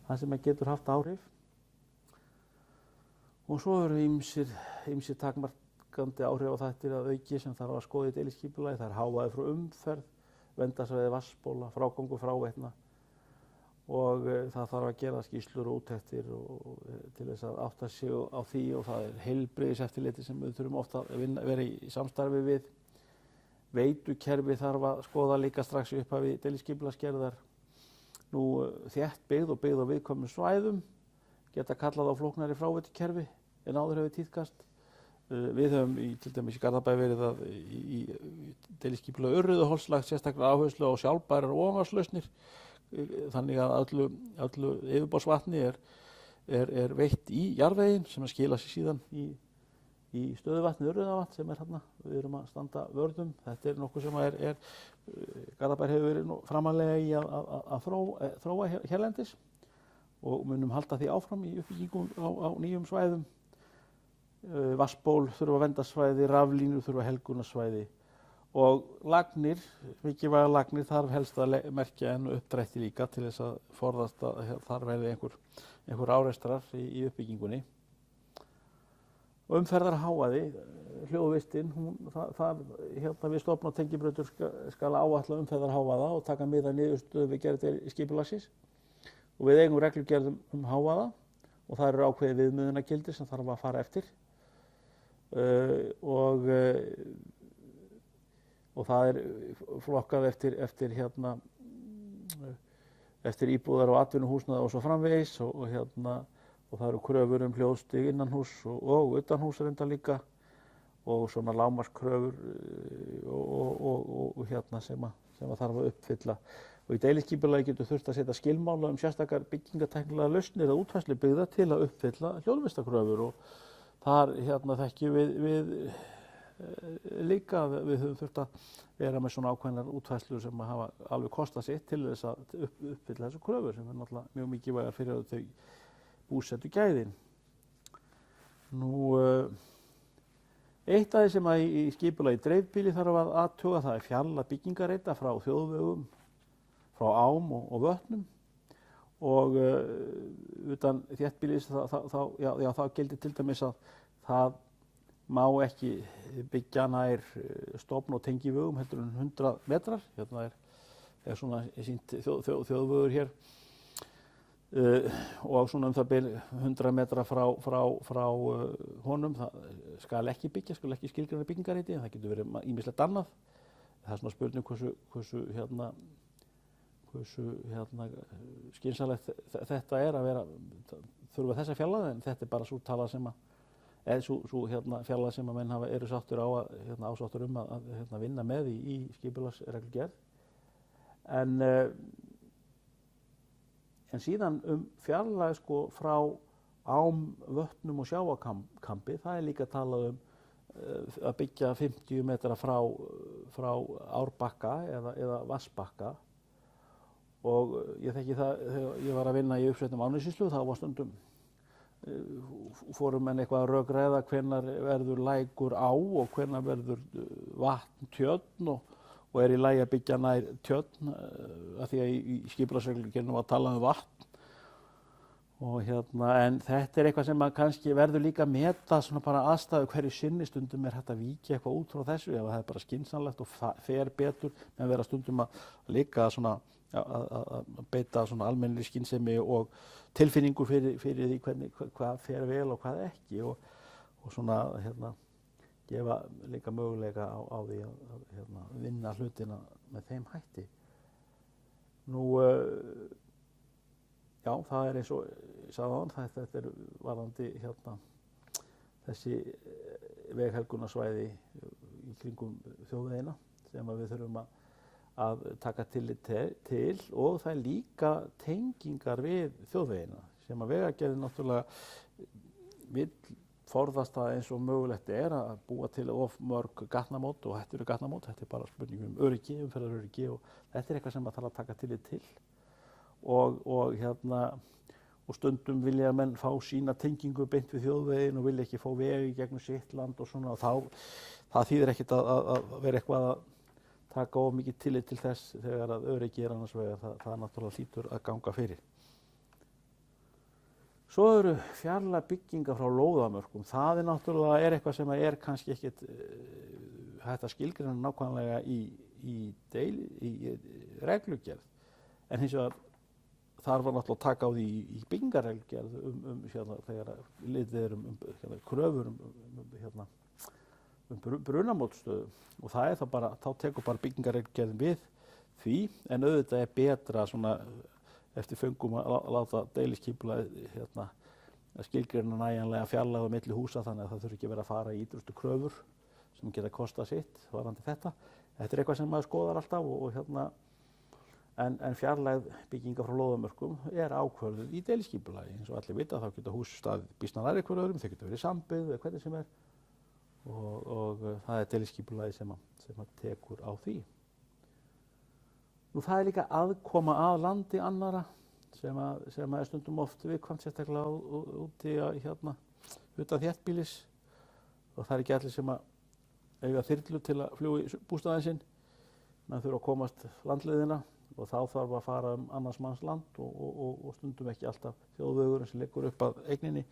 það sem getur haft áhrif. Og svo eru ýmsir takmarkandi áhrif á þættir að auki sem þarf að skoða í deiliskipulagi. Það hávaði frá umferð, verndarsvæði vatnsbóla, frágangur fráveitna og það þarf að gera skýrslur og úttektir til þess að átta sig á því og það heilbrigðiseftirliti sem við þurfum ofta að vera í samstarfi við. Veitukerfi þarf að skoða líka strax í upphafi deiliskipulagsgerðar. Nú þétt byggð og byggð á viðkvæmum svæðum geta kallað á flóknari fráveitukerfi en áður hefur tíðkast. Við höfum til dæmis í Garðabæ verið að í deiliskipulagi Urriðaholts lagt sérstaklega áherslu á sjálfbærar ofanvatnslausnir þannig að öllu yfirborðsvatni er veitt í jarðveginn sem að skila sig síðan í stöðuvatni Urriðavatn sem þarna. Við erum að standa vörðum. Þetta nokkuð sem Garðabær hefur verið framarlega í að þróa hérlendis og munum halda því áfram í uppbyggingum á nýjum svæðum. Vatnsból þurfa verndarsvæði, raflínur þurfa helgunarsvæði og lagnir, mikilvægar lagnir þarf helst að merkja en uppdrætti líka til þess að forðast að þar verði einhver árekstrar í uppbyggingunni. Og umferðarhávaði, hljóðvistin, við stofn- og tengibrautur skal áætla umferðarhávaða og taka mið af niðurstöðu við gerð skipulagsins. Og við eigum reglugerð hávaða og það eru ákveðið viðmiðunargildi sem þarf að fara eftir. Og það flokkað eftir íbúðar og atvinnuhúsnæði og svo framvegis og það eru kröfur hljóðstig innanhús og utanhús reyndar líka og svona lágmarkskröfur sem þarf að uppfylla. Og í deiliskipulagi getur þurft að setja skilmála sérstakar byggingatæknilegar lausnir eða útfærslu byggða til að uppfylla hljóðvistarkröfur og þar þekkjum við líka að við höfum þurft að vera með svona ákveðnar útfærslur sem hafa alveg kostað sitt til þess að uppfylla þessu kröfur sem náttúrulega mjög mikilvægar fyrir þau búsettu gæðin. Eitt af því sem í skipulagi dreifbýli þarf að athuga það fjarlægð byggingarreita frá þjóðvegum, frá ám og vötnum og utan þéttbýlis þá gildir til dæmis að það má ekki byggja nær stofn- og tengivegum heldur en 100 metrar. Hérna er svona sýnt þjóðvegur hér og svona það bil 100 metra frá honum. Það skal ekki byggja, skal ekki skilgreina byggingarreiti, það getur verið ýmislegt annað. Það er svona spurning hversu skynsamlegt þetta er að þurfa þessa fjarlægð, en þetta er bara svo tala sem sú fjarlægð sem menn eru sáttur á ásáttur að vinna með í skipulagsreglugerð. En síðan fjarlægð frá ám, vötnum og sjávarkambi, það er líka talað að byggja 50 metra frá árbakka eða vatnsbakka. Og ég þekki það, þegar ég var að vinna í uppsveitum Árnessýslu, þá var stundum fórum menn eitthvað að rökræða hvenær verður lækur á og hvenær verður vatn tjörn og er í lagi að byggja nær tjörn af því að í skipulagsreglugerðinni var talað vatn. En þetta er eitthvað sem kannski verður líka að meta svona bara aðstæðu hverju sinni. Stundum er hægt að víkja eitthvað út frá þessu ef það er bara skynsamlegt og fer betur, en vera stundum að líka svona að beita svona almennri skynsemi og tilfinningu fyrir því hvað fer vel og hvað ekki og svona gefa líka möguleika á því að vinna hlutina með þeim hætti. Já, það er eins og ég sagði áðan, þetta er varðandi þessi veghelgunarsvæði í kringum þjóðvegina sem við þurfum að taka tillit til, og það er líka tengingar við þjóðvegina sem að Vegagerðin náttúrulega vill forðast það eins og mögulegt er að búa til of mörg gatnamót, og þetta eru gatnamót, þetta er bara spurning öryggi, umferðaröryggi, og þetta er eitthvað sem að þarf að taka tillit til. Og stundum vilja menn fá sína tengingu beint við þjóðveginn og vilja ekki fá vegi gegnum sitt land og svona, og það þýðir ekkert að vera eitthvað að taka of mikið tillit til þess þegar að öryggi er annars vegar, það náttúrulega hlýtur að ganga fyrir. Svo eru fjarlæg byggingar frá lóðamörkum. Það náttúrulega eitthvað sem er kannski ekkert hægt að skilgreina nákvæmlega í reglugerð, en hins vegar þar var náttúrulega að taka á því í byggingarreglugerð þegar litið er kröfur brunamótstöðu, og það er það bara, þá tekur bara byggingarreglugerðin við því, en auðvitað er betra svona eftir föngum að láta deiliskipulagið að skilgreina nægjanlega fjarlægð á milli húsa, þannig að það þurfi ekki að vera að fara í ýtrustu kröfur sem geta kostað sitt varðandi þetta. Þetta er eitthvað sem maður skoðar alltaf en fjarlægð bygginga frá lóðamörkum er ákvörðuð í deiliskipulagi. Eins og allir vita þá geta hús staðið býsna nærri hver öðrum, þau geta verið sambyggð eða hvernig sem er, og það er deiliskipulagi sem að tekur á því. Það er líka aðkoma að landi annarra. sem er stundum oft viðkvæmt, sérstaklega úti utan þéttbýlis, og það er ekki allir sem eiga þyrlu til að fljúga í bústaðinn sinn. Menn þurfa að komast landleiðina og þá þarf að fara annars manns land og stundum ekki alltaf þjóðvegurinn sem liggur upp að eigninni,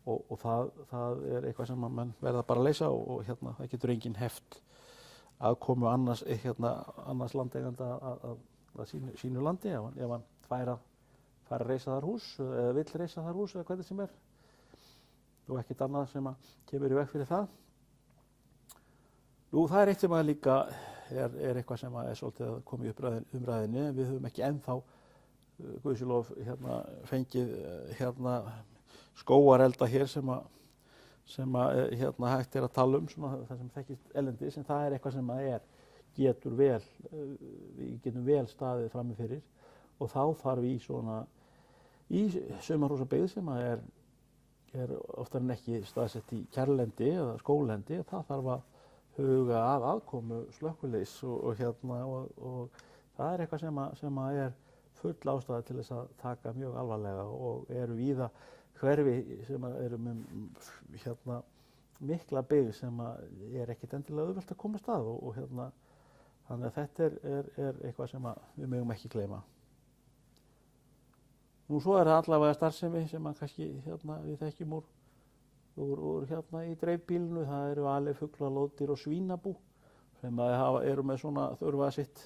og það er eitthvað sem menn verða bara að leysa, og það getur enginn heft aðkomu annars landeiganda að sínu landi ef hann fær að reisa þar hús eða vill reisa þar hús eða hvernig sem er, og ekkert annað sem kemur í veg fyrir það. Nú, það er eitt sem líka er eitthvað sem er svolítið að koma í umræðinni. Við höfum ekki ennþá, guðsjálf, fengið skógarelda hér sem hægt er að tala um, svona það sem þekkist erlendis, en það er eitthvað sem við getum vel staðið frammi fyrir, og þá þarf í sumarhúsabyggð sem er oftar en ekki staðsett í kjarrlendi eða skóglendi, það þarf að huga að aðkomu slökkviliðs og það er eitthvað sem er full ástæða til þess að taka mjög alvarlega, og eru víða hverfi sem eru með mikla byggð sem er ekkert endilega auðvelt að komast að, og þannig að þetta er eitthvað sem við megum ekki gleyma. Nú, svo er það allavega starfsemi sem kannski við þekkjum úr í dreifbýlinu. Það eru alveg fuglar, lóðdýr og svínabú sem eru með svona þurfa sitt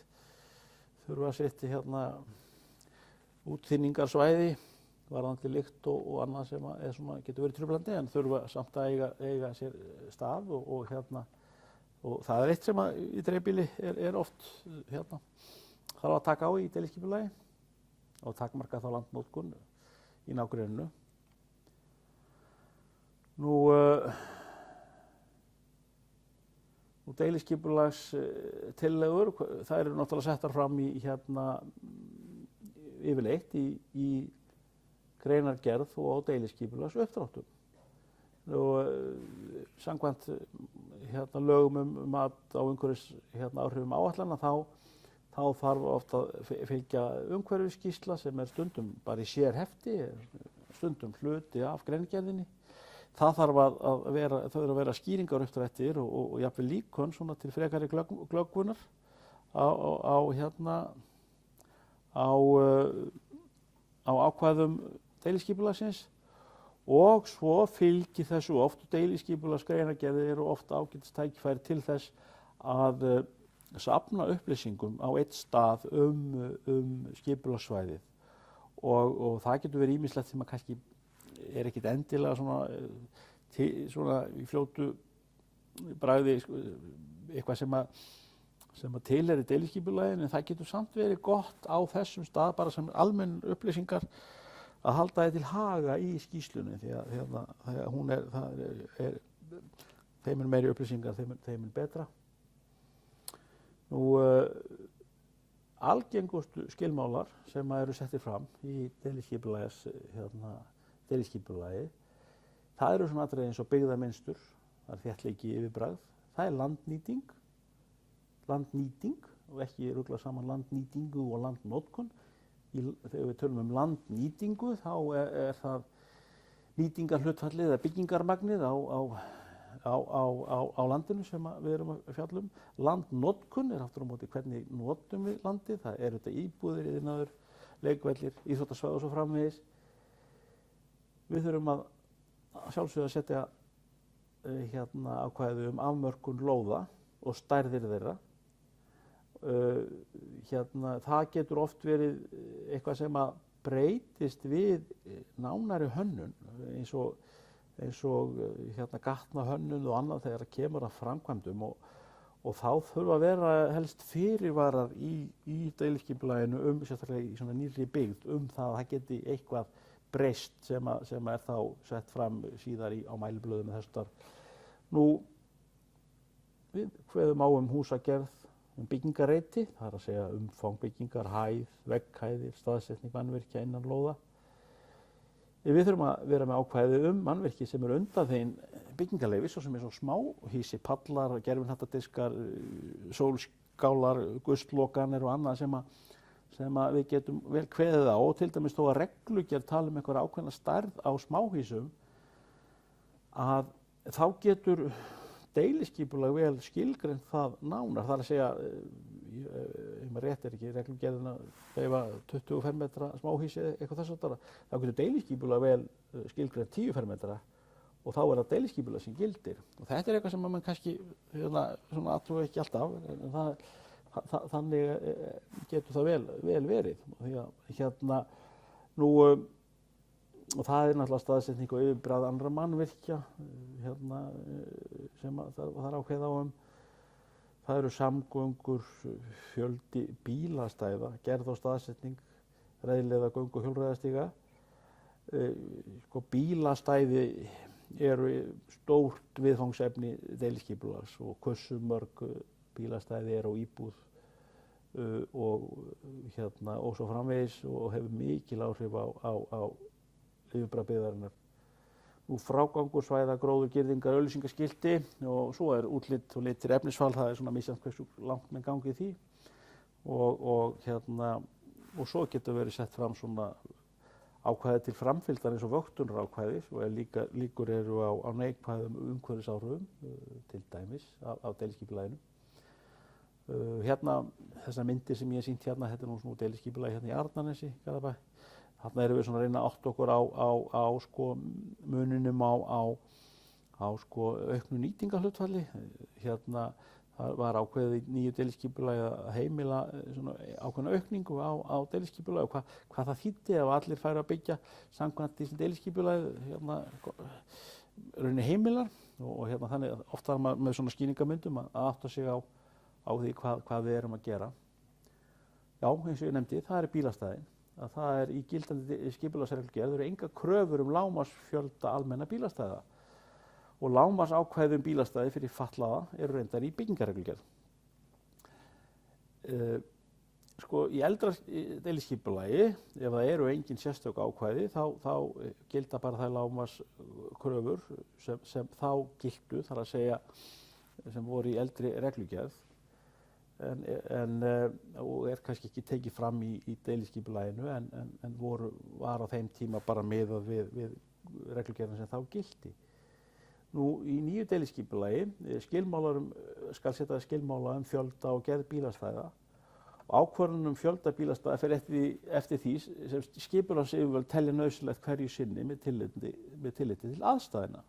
útþynningarsvæði varðandi lykt og annað sem getur verið truflandi, en þurfa samt að eiga sér stað, og það er eitt sem í dreifbýli er oft þarf að taka á í deiliskipulagi og takmarka þá landnotkun í nágrenninu. Nú deiliskipulagstillögur, þær eru náttúrulega settar fram í yfirleitt í greinargerð og á deiliskipulagsuppdráttum. Samkvæmt lögum mat á umhverfisáhrifum áætlana, þá þarf oft að fylgja umhverfisskýrsla sem stundum bara í sérhefti, stundum hluti af greinargerðinni. Það þarf að vera skýringar uppdrættir og jafnvel líkön til frekari glöggvunar á ákvæðum deiliskipulagsins, og svo fylgir þessu oft, deiliskipulagsgreinargerðir eru oft ágætistækifæri til þess að safna upplýsingum á einn stað skipulagssvæðið, og það getur verið ýmislegt sem kannski er ekkert endilega svona í fljótu bragði eitthvað sem tilheyrir deiliskipulaginu, en það getur samt verið gott á þessum stað bara sem almenn upplýsingar að halda þið til haga í skýrslunni, því að þeim meiri upplýsingar, þeim betra. Nú, algengustu skilmálar sem eru settir fram í deiliskipulagi, það eru svona atriði eins og byggðarmynstur, það er þéttleiki, yfirbragð, það er landnýting, og ekki rugla saman landnýtingu og landnotkun. Þegar við tölum landnýtingu, þá er það nýtingarhlutfallið eða byggingarmagnið á landinu sem við erum að fjalla um. Landnotkun er aftur á móti hvernig notum við landið. Það eru þetta íbúðir, iðnaður, leikvellir, íþróttasvæði og svo framvegis. Við þurfum að sjálfsögðu að setja ákvæði afmörkun lóða og stærðir þeirra. Það getur oft verið eitthvað sem að breytist við nánari hönnun, eins og gatnahönnun og annað þegar það kemur að framkvæmdum, og þá þurfa að vera helst fyrirvarar í deiliskipulaginu sérstaklega í svona nýrri byggð það að það geti eitthvað breyst sem er þá sett fram síðar á mæliblöðum með þessar. Nú, við kveðum á húsagerð, byggingarreiti, það er að segja umfang byggingar, hæð, vegghæðir, staðsetning mannvirkja innan lóða. Við þurfum að vera með ákvæði mannvirki sem eru undanþegin byggingarleyfis, svo sem er svo smáhýsi, pallar, gervihnattardiskar, sólskálar, gustlokanir og annað sem að við getum vel kveðið á, og til dæmis þó að reglugerð tala einhverja ákveðna stærð á smáhýsum, að þá getur deiliskipulag vel skilgreint það nánar. Það að segja, ef maður rétt ekki reglugerðin að leyfa 20 fermetra smáhýsi eitthvað þess að þá getur deiliskipulag vel skilgreint 10 fermetra og þá það deiliskipulag sem gildir. Og þetta eitthvað sem maður kannski svona athuga ekki alltaf, en þannig getur það vel verið. Því að og það náttúrulega staðsetning og yfirbragð annarra mannvirkja sem það er ákveðið á. Það eru samgöngur, fjöldi bílastæða, gerð og staðsetning, reiðleiða, göng- og hjólreiðastíga. Bílastæði eru stórt viðfangsefni deiliskipulags og hversu mörg bílastæði eru á íbúð og svo framvegis, og hefur mikil áhrif á yfirbragð byggðarinnar. Frágangur svæða, gróður, girðingar, auglýsingaskilti, og svo útlit og litir efnisval, það svona misjafnt hversu langt menn gangi í því. Og svo getur verið sett fram svona ákvæði til framfylgdar eins og vöktunarákvæði, og líkur eru á neikvæðum umhverfisáhrifum, til dæmis af deiliskipulaginu. Þessar myndir sem ég hef sýnt hérna, þetta nú svona deiliskipulagi hérna í Arnarnesi, Garðabæ. Þarna erum við svona að reyna að átta okkur á muninum á auknu nýtingarhlutfalli. Það var ákveðið í nýju deiliskipulagi að heimila svona ákveðna aukningu á deiliskipulagi, og hvað það þýddi ef allir færu að byggja samkvæmt þessu deiliskipulagi rauninni heimilar. Og þannig oft var maður með svona skýringarmyndum að átta sig á því hvað við erum að gera. Já, eins og ég nefndi, það bílastæðin. Að það í gildandi skipulagsreglugerð eru engar kröfur lágmarksfjölda almenna bílastæða, og lágmarksákvæði bílastæði fyrir fatlaða eru reyndar í byggingarreglugerð. Í eldra deiliskipulagi, ef það eru engin sérstök ákvæði, þá gilda bara þær lágmarkskröfur sem þá giltu, þar að segja sem voru í eldri reglugerð. Og kannski ekki tekið fram í deiliskipulaginu, en var á þeim tíma bara miðað við reglugerðina sem þá gilti. Í nýju deiliskipulagi skal setja skilmála fjölda og gerð bílastæða, og ákvörðun fjölda bílastæða fer eftir því sem skipulagsyfirvöld telja nauðsynlegt hverju sinni með tilliti til aðstæðna.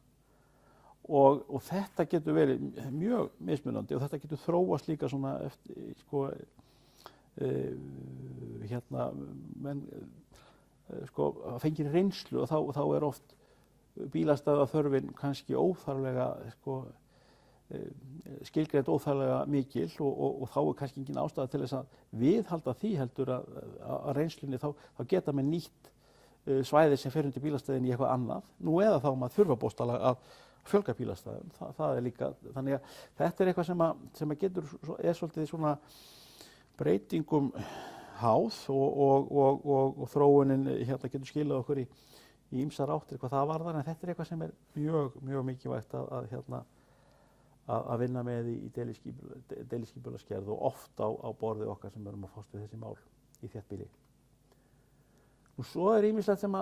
Og þetta getur verið mjög mismunandi, og þetta getur þróast líka svona eftir, fengir reynslu, og þá oft bílastæða þörfin kannski óþarflega skilgreind óþarflega mikil, og þá kannski engin ástæða til þess að viðhalda því, heldur að reynslunni þá geta menn nýtt svæði sem fer undir bílastæðin í eitthvað annað, eða þá maður þurfa bókstaflega að fjölga bílastæðum. Það líka, þannig að þetta eitthvað sem svolítið svona breytingum háð, og þróunin getur skilað okkur í ýmsar áttir hvað það varðar, en þetta eitthvað sem mjög mikilvægt að vinna með í deiliskipulagsgerð, og oft á borði okkar sem erum að fást við þessi mál í þéttbýli. Svo ýmislegt sem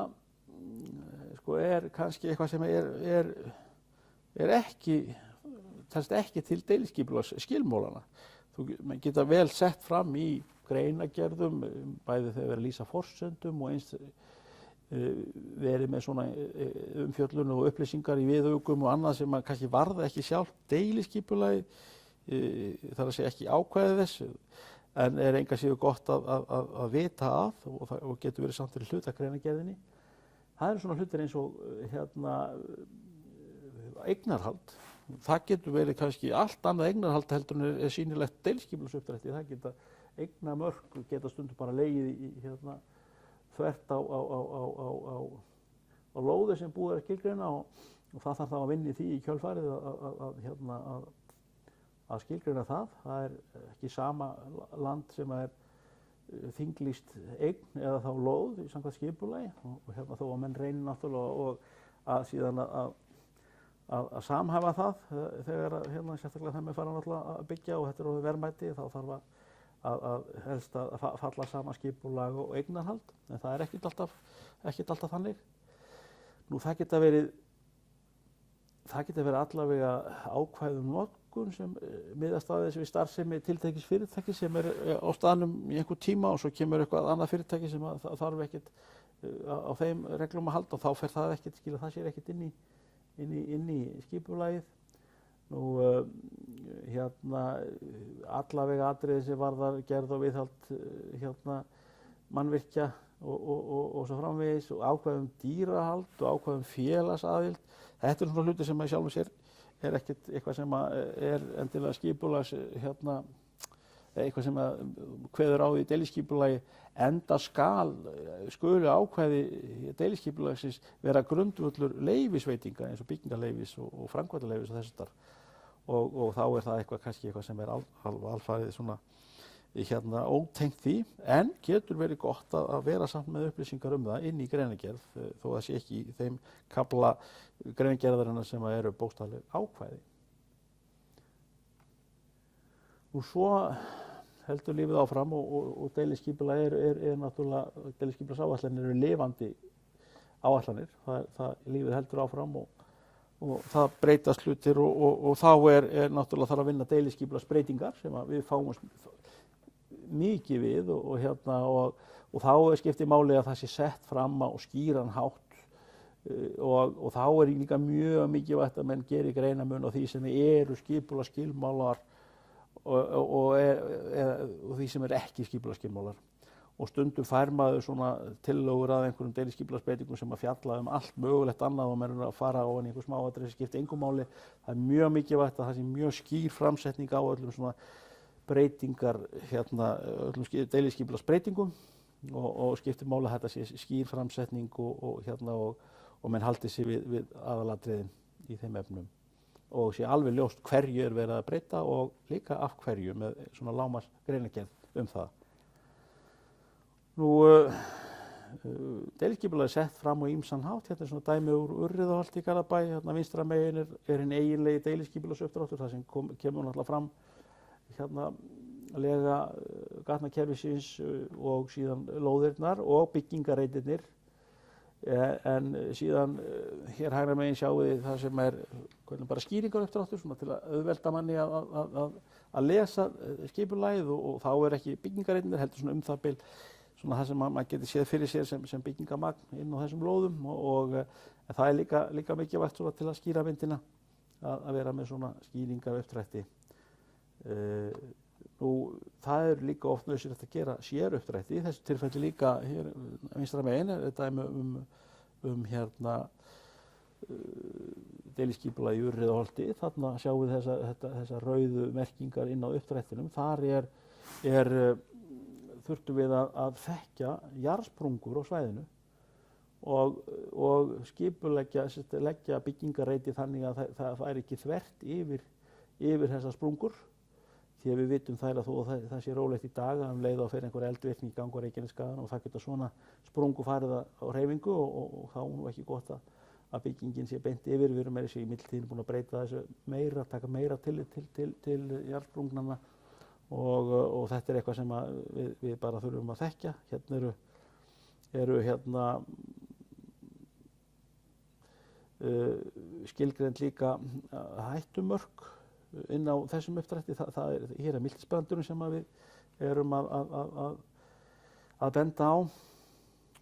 kannski eitthvað sem telst ekki til deiliskipulagsskilmálana. Menn geta vel sett fram í greinargerðum, bæði þegar verið að lýsa forsendum, og eins verið með svona umfjöllun og upplýsingar í viðaukum og annað sem kannski varða ekki sjálft deiliskipulagið, þar að segja ekki ákvæði þess, en engu að síður gott að vita af, og getur verið samt fyrir hluta greinargerðinni. Það eru svona hlutir eins og eignarhald. Það getur verið kannski allt annað eignarhald heldur en sýnilegt deiliskipulagsuppdrætti. Það geta eignamörk stundum bara legið þvert á lóði sem búið að skilgreina, og það þarf þá að vinna í því í kjölfarið að skilgreina það. Það ekki sama land sem þinglýst eign eða þá lóð í samkvæmt skipulagi, og þó að menn reynir náttúrulega og að síðan að samhæfa það þegar sérstaklega þeim fara náttúrulega að byggja, og þetta orðið verðmæti, þá þarf helst að falla saman skipulag og eignarhald, en það er ekkert alltaf þannig. Nú það geta verið allavega ákvæðum notkun sem miðast aðeins við starfsemi tiltekins fyrirtæki sem á staðnum í einhver tíma og svo kemur eitthvað annað fyrirtæki sem þarf ekkert á þeim reglum að halda og þá fer það ekkert, það sér ekkert inn í skipulagið. Nú allavega atriði sem varðar gerð og viðhald mannvirkja og svo framvegis og ákvæðum dýrahald og ákvæðum félagsaðild. Þetta er svona hluti sem í sjálfu sér er ekkert eitthvað sem er endilega skipulags eitthvað sem kveður á í deiliskipulagi, enda skulu ákvæði deiliskipulagsins vera grundvöllur leyfisveitinga eins og byggingarleyfis og framkvæmdaleyfis og þess háttar. Og þá er það kannski eitthvað sem er alfarið svona ótengt því, en getur verið gott að vera samt með upplýsingar það inn í greinargerð, þó það sé ekki í þeim kafla greinargerðarinnar sem eru bókstafleg ákvæði. Nú svo heldur lífið áfram og deiliskipulag er náttúrulega, deiliskipulagsáætlanir eru lifandi áætlanir, lífið heldur áfram og það breytast hlutir og þá er náttúrulega þarf að vinna deiliskipulagsbreytingar sem við fáum mikið við og þá skiptir máli að það sé sett fram á skýran hátt og þá er líka mjög mikilvægt að menn geri greinarmun á því sem eru skipulagsskilmálar og því sem ekki skipulagsskilmálar. Og stundum fær maður svona tillögur að einhverjum deiliskipulagsbreytingum sem að fjalla allt mögulegt annað og maður að fara ofan í einhver smáatriði sem skiptir engu máli. Það er mjög mikilvægt að það sé mjög skýr framsetning á öllum svona breytingar, öllum deiliskipulagsbreytingum og skiptir máli að þetta sé skýr framsetning og menn haldi sig við aðalatriðin í þeim efnum og sé alveg ljóst hverju er verið að breyta og líka af hverju með svona lágmarks greinargerð það. Nú, deiliskipulagið er sett fram á ýmsan hátt, þetta er svona dæmi úr Urriðaholti í Garðabæ, vinstra megin er hinn eiginlegi deiliskipulagsuppdráttur, það sem kemur náttúrulega fram lega gatnakerfisins og síðan lóðirnar og byggingareitirnir, en síðan hér hægra megin sjáum við það sem er bara skýringaruppdráttur svona til að auðvelda manni að lesa skipulagið og þá er ekki byggingareitirnir heldur svona það bil svona það sem maður getur séð fyrir sér sem byggingamagn inn á þessum lóðum og það er líka mikilvægt svona til að skýra myndina að vera með svona skýringaruppdrætti. Nú það er líka oft nauðsynlegt að gera séruppdrætti, í þessu tilfelli líka hér vinstra megin er dæmi deiliskipulag í Urriðaholti, þarna sjáum við þessa rauðu merkingar inn á uppdrættinum, þar þurftum við að þekkja jarðsprungur á svæðinu og leggja byggingareiti þannig að það færi ekki þvert yfir þessar sprungur því að við vitum þær að það sé rólegt í dag að leið á fyrir einhver eldvirkni í gang á Reykjanesskagann og það geta svona sprungu farið á hreyfingu og þá er nú ekki gott að byggingin sé beint yfir. Við erum í millitíðinni búin að breyta þessu meira, taka meira tillit til jarðsprungnanna og þetta er eitthvað sem við bara þurfum að þekkja. Hérna skilgreind líka hættumörk inn á þessum uppdrætti. Hér er miltisbrandurinn sem við erum að benda á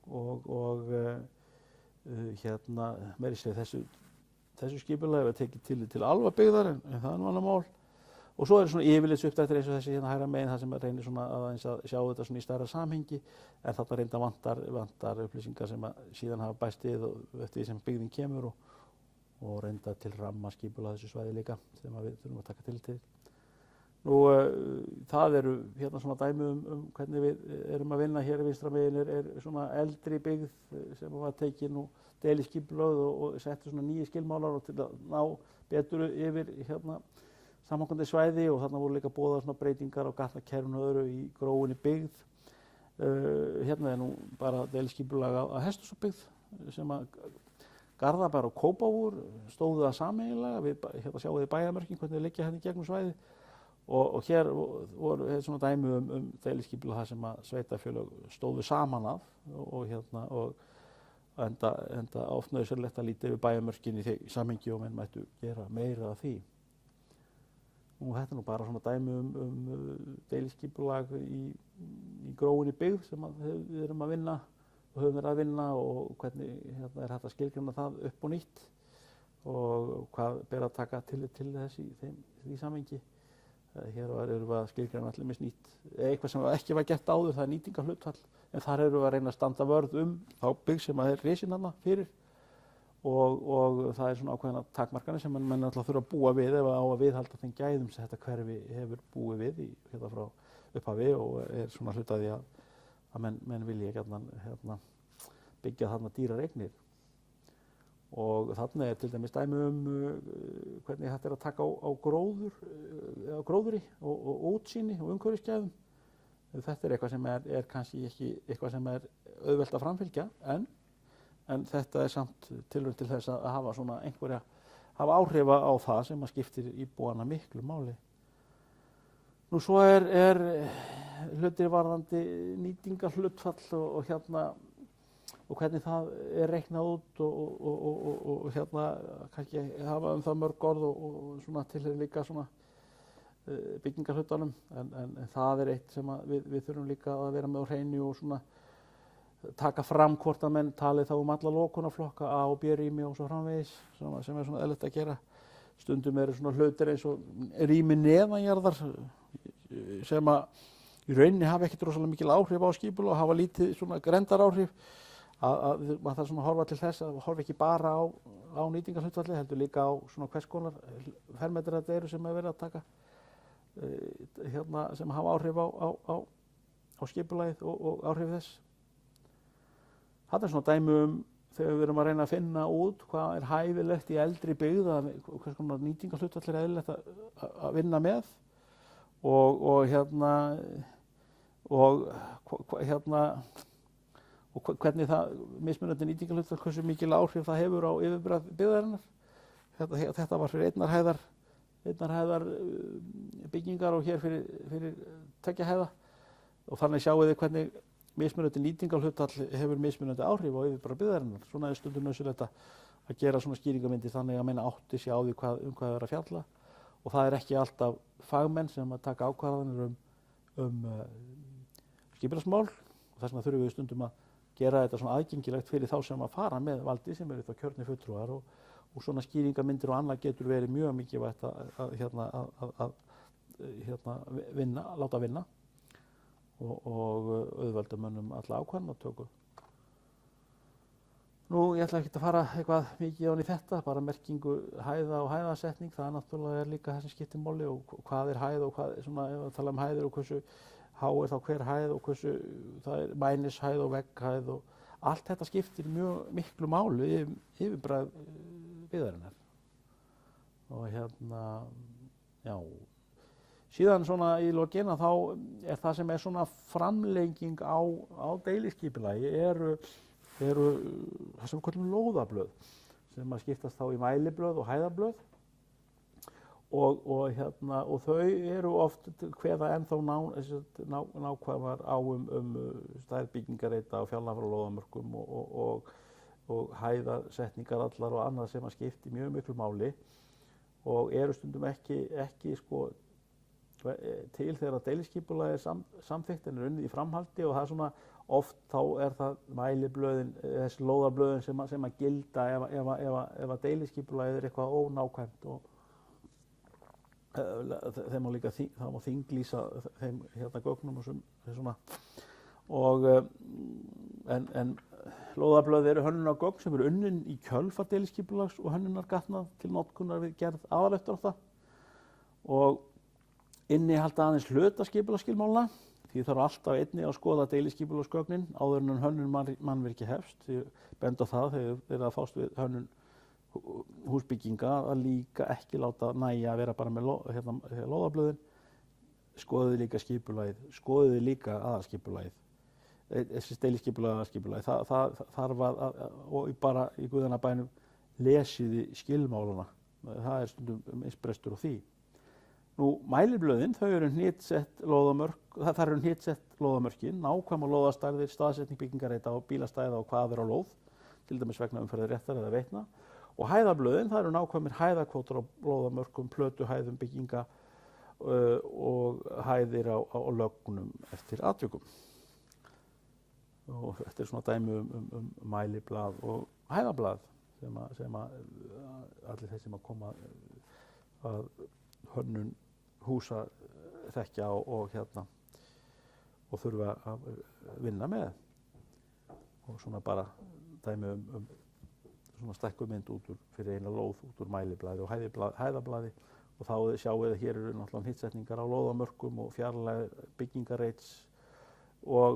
og meira í segja þessu skipulagi var tekið tillit til Alfabyggðar en það er nú annað mál. Og svo eru svona yfirlitsuppdrættir eins og þessi hérna hægra megin, það sem reynir svona að sjá þetta svona í stærra samhengi, en þarna reynda vantar upplýsingar sem síðan hafa bæst við eftir því sem byggðin kemur og reynda til rammaskipulag þessu svæði líka sem við þurfum að taka tillit til. Nú það eru hérna svona dæmi hvernig við erum að vinna. Hér vinstra megin er svona eldri byggð sem var tekin og deiliskipulag og settu svona nýju skilmálar og til að ná betur yfir samhangandi svæði og þarna voru líka boðaðar svona breytingar á gatnakerfinu og öðru í gróinni byggð. Hérna er nú bara deiliskipulag á Hesthúsabyggð sem að Garðabær og Kópavogur stóðu það sameiginlega. Hérna sjáum við bæjarmörkin hvernig liggja hérna í gegnum svæði og hér voru svona dæmi deiliskipulag það sem að sveitarfélög stóðu saman að og enda oft nauðsynlegt að líta yfir bæjarmörkin í því samhengi og menn mættu gera meira af því. Og þetta er nú bara svona dæmi deiliskipulag í gróinni byggð sem við erum að vinna og höfum verið að vinna og hvernig er hægt að skilgreina það upp og nýtt og hvað ber að taka tillit til þess í því samhengi. Hér erum við að skilgreina allir með nýtt eitthvað sem ekki var gert áður, það er nýtingarhlutfall, en þar erum við að reyna að standa vörð þá byggð sem er risin þarna fyrir og það er svona ákveðna takmarkanir sem menn alltaf þurfa að búa við ef á að viðhalda þeim gæðum sem þetta hverfi hefur búið við hérna frá upphafi og er svona hluti af því að menn vilja gjarnan byggja þarna dýrar eignir. Og þarna er til dæmis dæmi hvernig þetta er að taka á gróðri og útsýni og umhverfisgæðum. Þetta er eitthvað sem er kannski ekki eitthvað sem er auðvelt að framfylgja en þetta er samt tilraun til þess að hafa svona hafa áhrifa á það sem að skiptir íbúana miklu máli. Nú svo er hlutir varðandi nýtingarhlutfall og hvernig það er reiknað út og kannski hafa það mörg orð og svona tilheyrir líka svona byggingarhlutanum en það er eitt sem við þurfum líka að vera með á hreinu og svona taka fram hvort að menn tali þá alla lokunarflokka A og B rými og svo framvegis sem er svona eðlilegt að gera. Stundum eru svona hlutir eins og rými neðanjarðar sem að í rauninni hafa ekkert rosalega mikil áhrif á skipulag og hafa lítið svona grenndaráhrif að maður þarf svona að horfa til þess að horfa ekki bara á nýtingarhlutfalli heldur líka á svona hvers konar fermetrar þetta eru sem er verið að taka sem hafa áhrif á skipulagið og áhrif þess. Þetta er svona dæmi þegar við erum að reyna að finna út hvað er hæfilegt í eldri byggð hvers konar nýtingarhlutfall er eðlilegt að vinna með og hvernig það mismunandi nýtingarhlutfall hversu mikil áhrif það hefur á yfirbragð byggðarinnar. Þetta var fyrir einnar hæðar byggingar og hér fyrir tveggja hæða og þannig sjáum við hvernig mismunandi nýtingarhlutfall hefur mismunandi áhrif á yfirbragð byggðarinnar. Svona er stundum nauðsynlegt að gera svona skýringamyndir þannig að menn átti sig á því um hvað er að fjalla og það er ekki alltaf fagmenn sem að taka ákvarðanir skipulagsmál og þess vegna þurfum við stundum að gera þetta svona aðgengilegt fyrir þá sem að fara með valdi sem eru þá kjörnir fulltrúar og svona skýringamyndir og annað getur verið mjög mikilvægt að láta vinna og auðvelda mönnum alla ákvarðanatöku. Nú, ég ætla ekki að fara eitthvað mikið ofan í þetta, bara merkingu hæða og hæðasetning, það náttúrulega er líka það sem skiptir máli og hvað er hæð og hvað, svona, ef við tala um hæðir og hversu há er þá hver hæð og hversu, það er mænishæð og vegghæð og allt þetta skiptir mjög miklu máli yfirbragð byggðarinnar. Og já, síðan svona í lokin að þá er það sem er svona framlenging á deiliskipulagi eru það sem við kallum lóðablöð sem að skiptast þá í mæliblöð og hæðablöð og þau eru oft kveða ennþá nákvæmar á stærð byggingareita og fjarlægðar frá lóðamörkum og hæðasetningar allar og annað sem að skipti mjög miklu máli og eru stundum ekki sko til þegar deiliskipulag er samþykkt en er unnið í framhaldi og það er svona oft þá er það mæliblöðin, þessi lóðarblöðin sem að gilda ef að deiliskipulagið er eitthvað ónákvæmt og þeim má líka það má þinglýsa þeim gögnum og svona og en lóðarblöð eru hönnunargögn sem eru unnin í kjölfar deiliskipulags og hönnunargatna til notkunar við gerð aðaleftirátta og innihalda aðeins hluta skipulagsskilmála því þarf alltaf einnig að skoða deiliskipulagsgögnin áður en hönnun mannvirki hefst. Því benda á það þegar þeir að fást við hönnun húsbygginga að líka ekki láta nægja að vera bara með lóðarblöðin. Skoðið líka skipulagið, skoðið líka aðalskipulagið. Þessi deiliskipulagið, það þarf og bara í guðanna bænum lesiði skilmálana. Það er stundum misbrestur á því. Nú, mæliblöðin, þau eru hnitsett lóðamörk, það eru hnitsett lóðamörkin, nákvæma lóðastærðir, staðsetning byggingareita og bílastæða og hvað er á lóð, til dæmis vegna umferðarréttar eða veitna. Og hæðablöðin, það eru nákvæmir hæðakvótar á lóðamörkum, plötuhæðum bygginga og hæðir á lögnum eftir atvikum. Og þetta er svona dæmi mæliblað og hæðablað sem allir þeir sem að koma að hönnun húsa þekkja og þurfa að vinna með. Og svona bara dæmi svona stækkuð mynd fyrir eina lóð út úr mæliblaði og hæðablaði. Og þá sjáum við að hér eru náttúrulega hnitsetningar á lóðamörkum og fjarlægð byggingareits og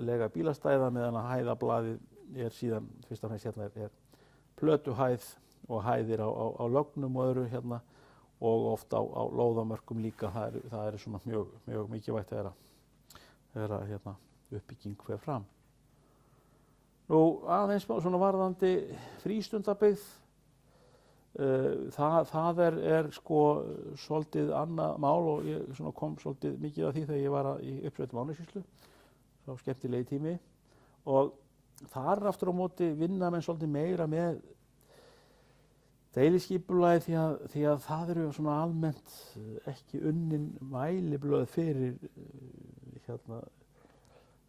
lega bílastæða, meðan að hæðablaðið er síðan, fyrst og fremst hérna er plötuhæð og hæðir á lögnum og öðru og oft á lóðamörkum líka. Það er svona mjög mikilvægt þegar uppbygging fer fram. Nú, aðeins svona varðandi frístundabyggð, það er sko svolítið annað mál og ég svona kom svolítið mikið af því þegar ég var í uppsveitum Árnessýslu, svo skemmtilegi tími, og þar aftur á móti vinna menn svolítið meira með deiliskipulagi því að það eru svona almennt ekki unnin mæliblöð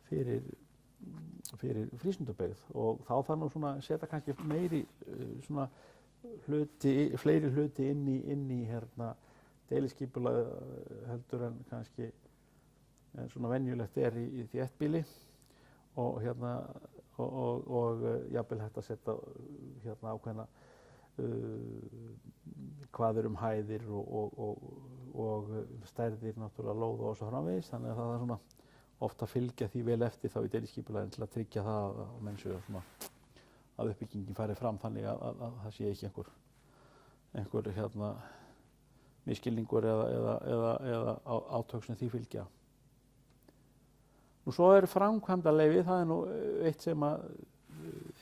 fyrir frístundabyggð, og þá þarf nú svona að setja kannski meiri svona fleiri hluti inn í deiliskipulagi heldur en kannski en svona venjulegt er í þéttbýli og jafnvel hægt að setja ákveðna hvað er hæðir og stærðir náttúrulega lóða og svo framvegis, þannig að það er svona oft að fylgja því vel eftir þá í deiliskipulaginu til að tryggja það að menn séu svona að uppbyggingin fari fram þannig að það sé ekki einhver misskilningur eða átök sem því fylgja. Nú svo er framkvæmdaleyfi, það er nú eitt sem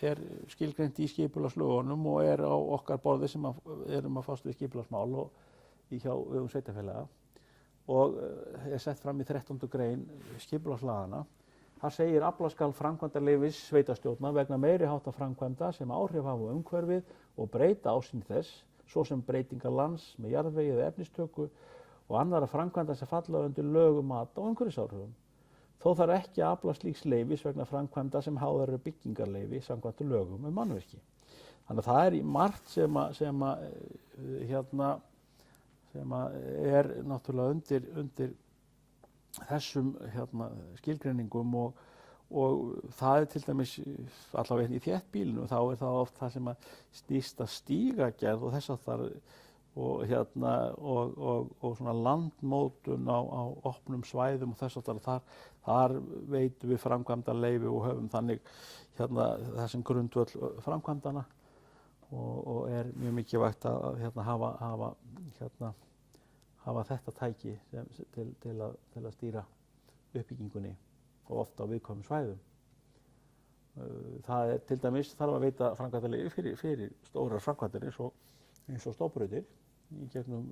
er skilgreint í skipulagslögunum og er á okkar borði sem erum að fást við skipulagsmál og hjá sveitarfélaga og er sett fram í 13. grein skipulagslagana. Það segir aflaskal framkvæmdaleyfis sveitarstjórnar vegna meiri háttar framkvæmda sem áhrif hafa á umhverfið og breyta ásýnd þess, svo sem breytingar lands með jarðvegi eða efnistöku og annarra framkvæmda sem falla undir lög mat á umhverfisáhrifum. Þó þarf ekki að afla slíks leyfis vegna framkvæmda sem háðar eru byggingarleyfi samkvæmt lögum mannvirki. Þannig að það er í margt sem er náttúrulega undir þessum skilgreiningum og það er til dæmis allavega í þéttbýlinu, þá er það oft það sem snýst að stígagerð og þess að það og svona landmótun á opnum svæðum og þess að þar veitum við framkvæmdaleyfi og höfum þannig þessum grundvöll framkvæmdana og er mjög mikilvægt að hafa þetta tæki til að stýra uppbyggingunni og oft á viðkvæmum svæðum. Það er til dæmis þarf að veita framkvæmdaleyfi fyrir stórar framkvæmdir eins og stofnbrautir í gegnum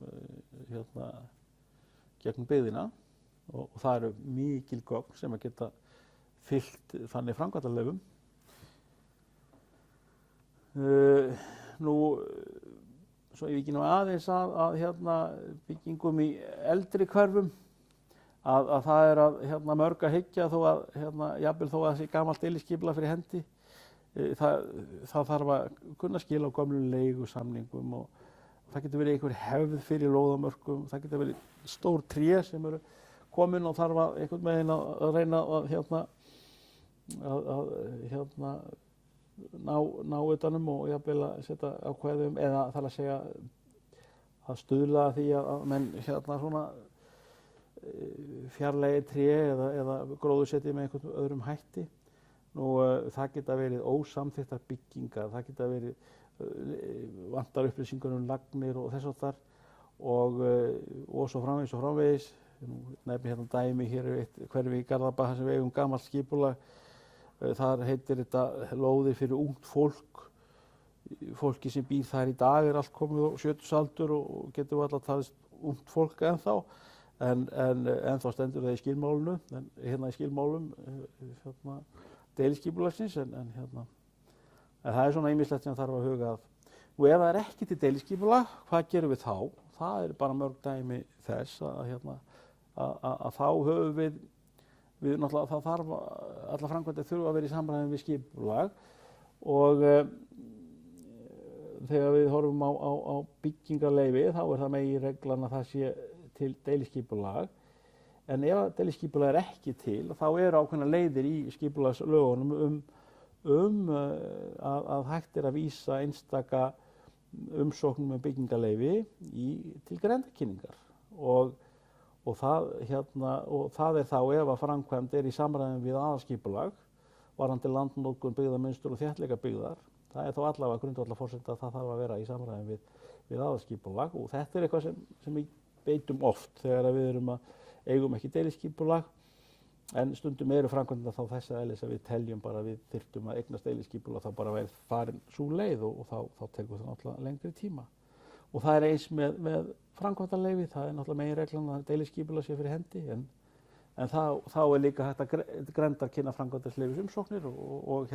byggðina og það eru mikil gögn sem að geta fylgt þannig framkvæmdaleyfum. Nú, svo ég ekki nú aðeins að byggingum í eldri hverfum að það er að mörg að hyggja þó að jafnvel þó að það sé gamalt deiliskipulag fyrir hendi. Það þarf að kunna skila á gömlum leigusamningum og það getur verið einhver hefð fyrir lóðamörkum, það getur verið stór tré sem eru komin og þarf að einhvern veginn að reyna að ná utanum og jafnvel að setja ákvæðum eða þarf að segja að stuðla að því að menn svona fjarlægi tré eða gróðursetji með einhvern öðrum hætti. Nú, það geta verið ósamþykktar byggingar, það geta verið vantar upplýsingar lagnir og þess háttar og svo framvegis. Nú nefni dæmi, hér er eitt hverfi í Garðabæ sem við eigum gamalt skipulag. Þar heitir þetta lóðir fyrir ungt fólki sem býr þar í dag, er allt komið á sjötugsaldur og getur varla talist ungt fólk ennþá, en ennþá stendur það í skilmálinu, hérna í skilmálum deiliskipulagsins, en það svona ýmislegt sem þarf að huga að. Og ef það ekki til deiliskipulag, hvað gerum við þá? Það bara mörg dæmi þess að þá höfum við náttúrulega, það þarf alla framkvæmdir þurfa að vera í samræmi við skipulag, og þegar við horfum á byggingarleyfi þá það meginreglan að það sé til deiliskipulag, en ef deiliskipulag ekki til þá eru ákveðnar leiðir í skipulagslögunum að hægt að vísa einstaka umsóknum byggingarleyfi til grenndarkynningar, og það þá ef að framkvæmd í samræmi við aðalskipulag varðandi landnotkun, byggðamynstur og þéttleika byggðar. Það þá allavega grundvallarforsenda að það þarf að vera í samræmi við aðalskipulag, og þetta eitthvað sem við beitum oft þegar við eigum ekki deiliskipulag, en stundum eru framkvæmdina þá þess eðlis að við teljum bara að við þyrftum að eignast deiliskipulag, þá bara væri farin sú leið, og þá tekur það náttúrulega lengri tíma. Og það eins með framkvæmdarleyfi, það náttúrulega meginreglan að deiliskipulag sé fyrir hendi, en þá líka hægt að grenndarkynna framkvæmdarleyfisumsóknir og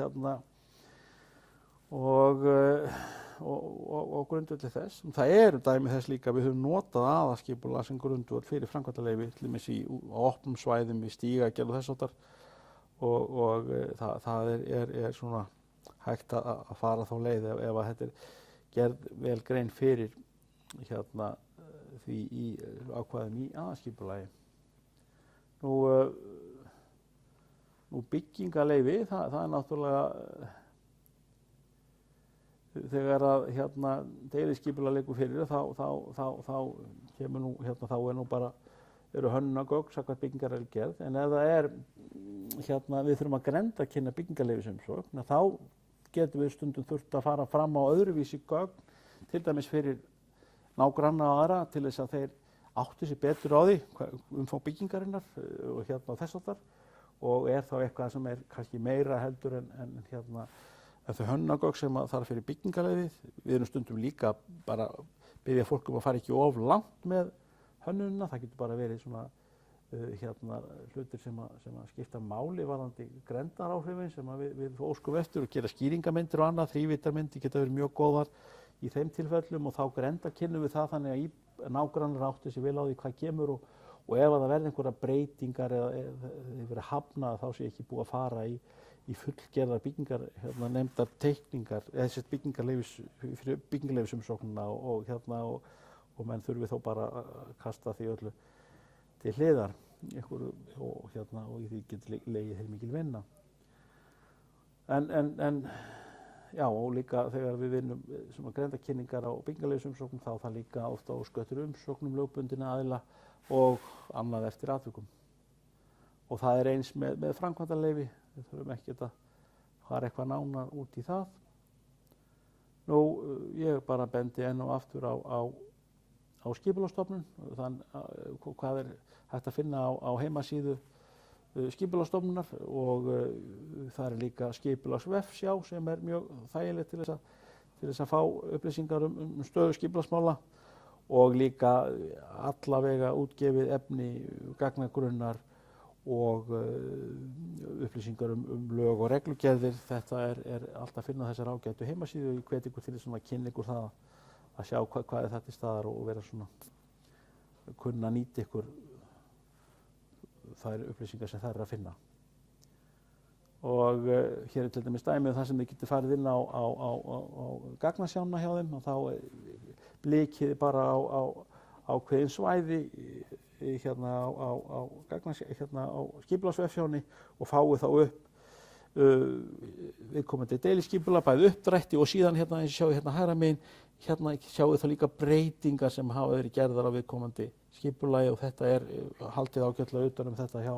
grundvöldi þess. Það eru dæmi þess líka að við höfum notað aðalskipulag sem grundvöll fyrir framkvæmdarleyfi, til dæmis á opnum svæðum í stígagerð og þess háttar, og það er svona hægt að fara þá leið ef að þetta gerð vel grein fyrir því í ákvæðum í aðalskipulagi. Nú byggingarleyfi, það náttúrulega þegar að deiliskipulag liggur fyrir, þá kemur nú þá bara eru hönnunargögn samkvæmt byggingarreglugerð, en ef það við þurfum að grenndarkynna byggingarleyfisumsókn, þá getum við stundum þurft að fara fram á öðruvísi gögn, til dæmis fyrir nágranna og aðra, til þess að þeir átti sig betur á því umfang byggingarinnar og þess háttar, og þá eitthvað sem kannski meira heldur en þau hönnunargögn sem þarf fyrir byggingarleyfið. Við erum stundum líka bara biðja fólk að fara ekki of langt með hönnunina, það getur bara verið svona hlutir sem skipta máli varðandi grenndaráhrifin sem við óskum eftir, og gera skýringamyndir og annað. Þrívíddarmyndir geta verið mjög góðar í þeim tilfellum, og þá grenndarkynnum við það þannig að nágrannar átti sig vel á því hvað kemur, og ef það verði einhverja breytingar eða verið hafnað, þá sé ekki búið að fara í fullgerðar byggingar nefndar teikningar, eða byggingarleyfisumsóknina, og menn þurfi þó bara að kasta því öllu til hliðar, og í því getur legið heilmikil vinna. Já, og líka þegar við vinnum grenndarkynningar á byggingarleyfisumsóknum, þá það líka ofta ósköttur umsóknum lögbundinna aðila og annað eftir atvikum. Og það eins með framkvæmdarleyfi, við þurfum ekkert að fara eitthvað nánar út í það. Ég bara bendi enn og aftur á Skipulagsstofnun, hvað hægt að finna á heimasíðu Skipulagsstofnunar, og það líka skipulagsvefsjá sem mjög þægilegt til þess að fá upplýsingar stöðu skipulagsmála, og líka allavega útgefið efni, gagnagrunnar og upplýsingar lög og reglugerðir. Þetta allt að finna þessar ágætu heimasíðu, og ég hvet ykkur til að kynna ykkur það að sjá hvað þetta til staðar, og vera svona kunna nýta ykkur þær upplýsingar sem það að finna. Og hér til dæmis dæmi það sem þið getur farið inn á gagnasjána hjá þeim, og þá blikið bara á ákveðin svæði á skipulagsvefsjáni, og fáið þá upp viðkomandi deiliskipulag, bæði uppdrætti, og síðan eins og sjáið hægra megin, sjáið þá líka breytingar sem hafa verið gerðar á viðkomandi skipulagi, og þetta haldið ágætlega utan þetta hjá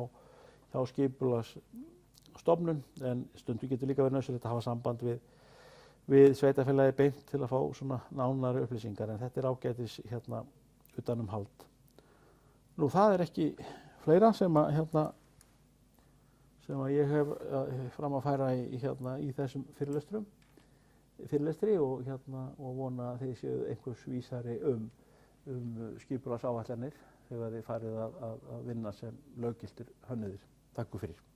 Skipulagsstofnun, en stundum getur líka verið nauðsynlegt að hafa samband við sveitarfélagið beint til að fá svona nánari upplýsingar, en þetta ágætis utanumhald. Það ekki fleira sem ég hef fram að færa í þessum fyrirlestri, og vona að þið séu einhvers vísari skipulagsáætlanir þegar þið farið að vinna sem löggiltir hönnuðir. Takk fyrir.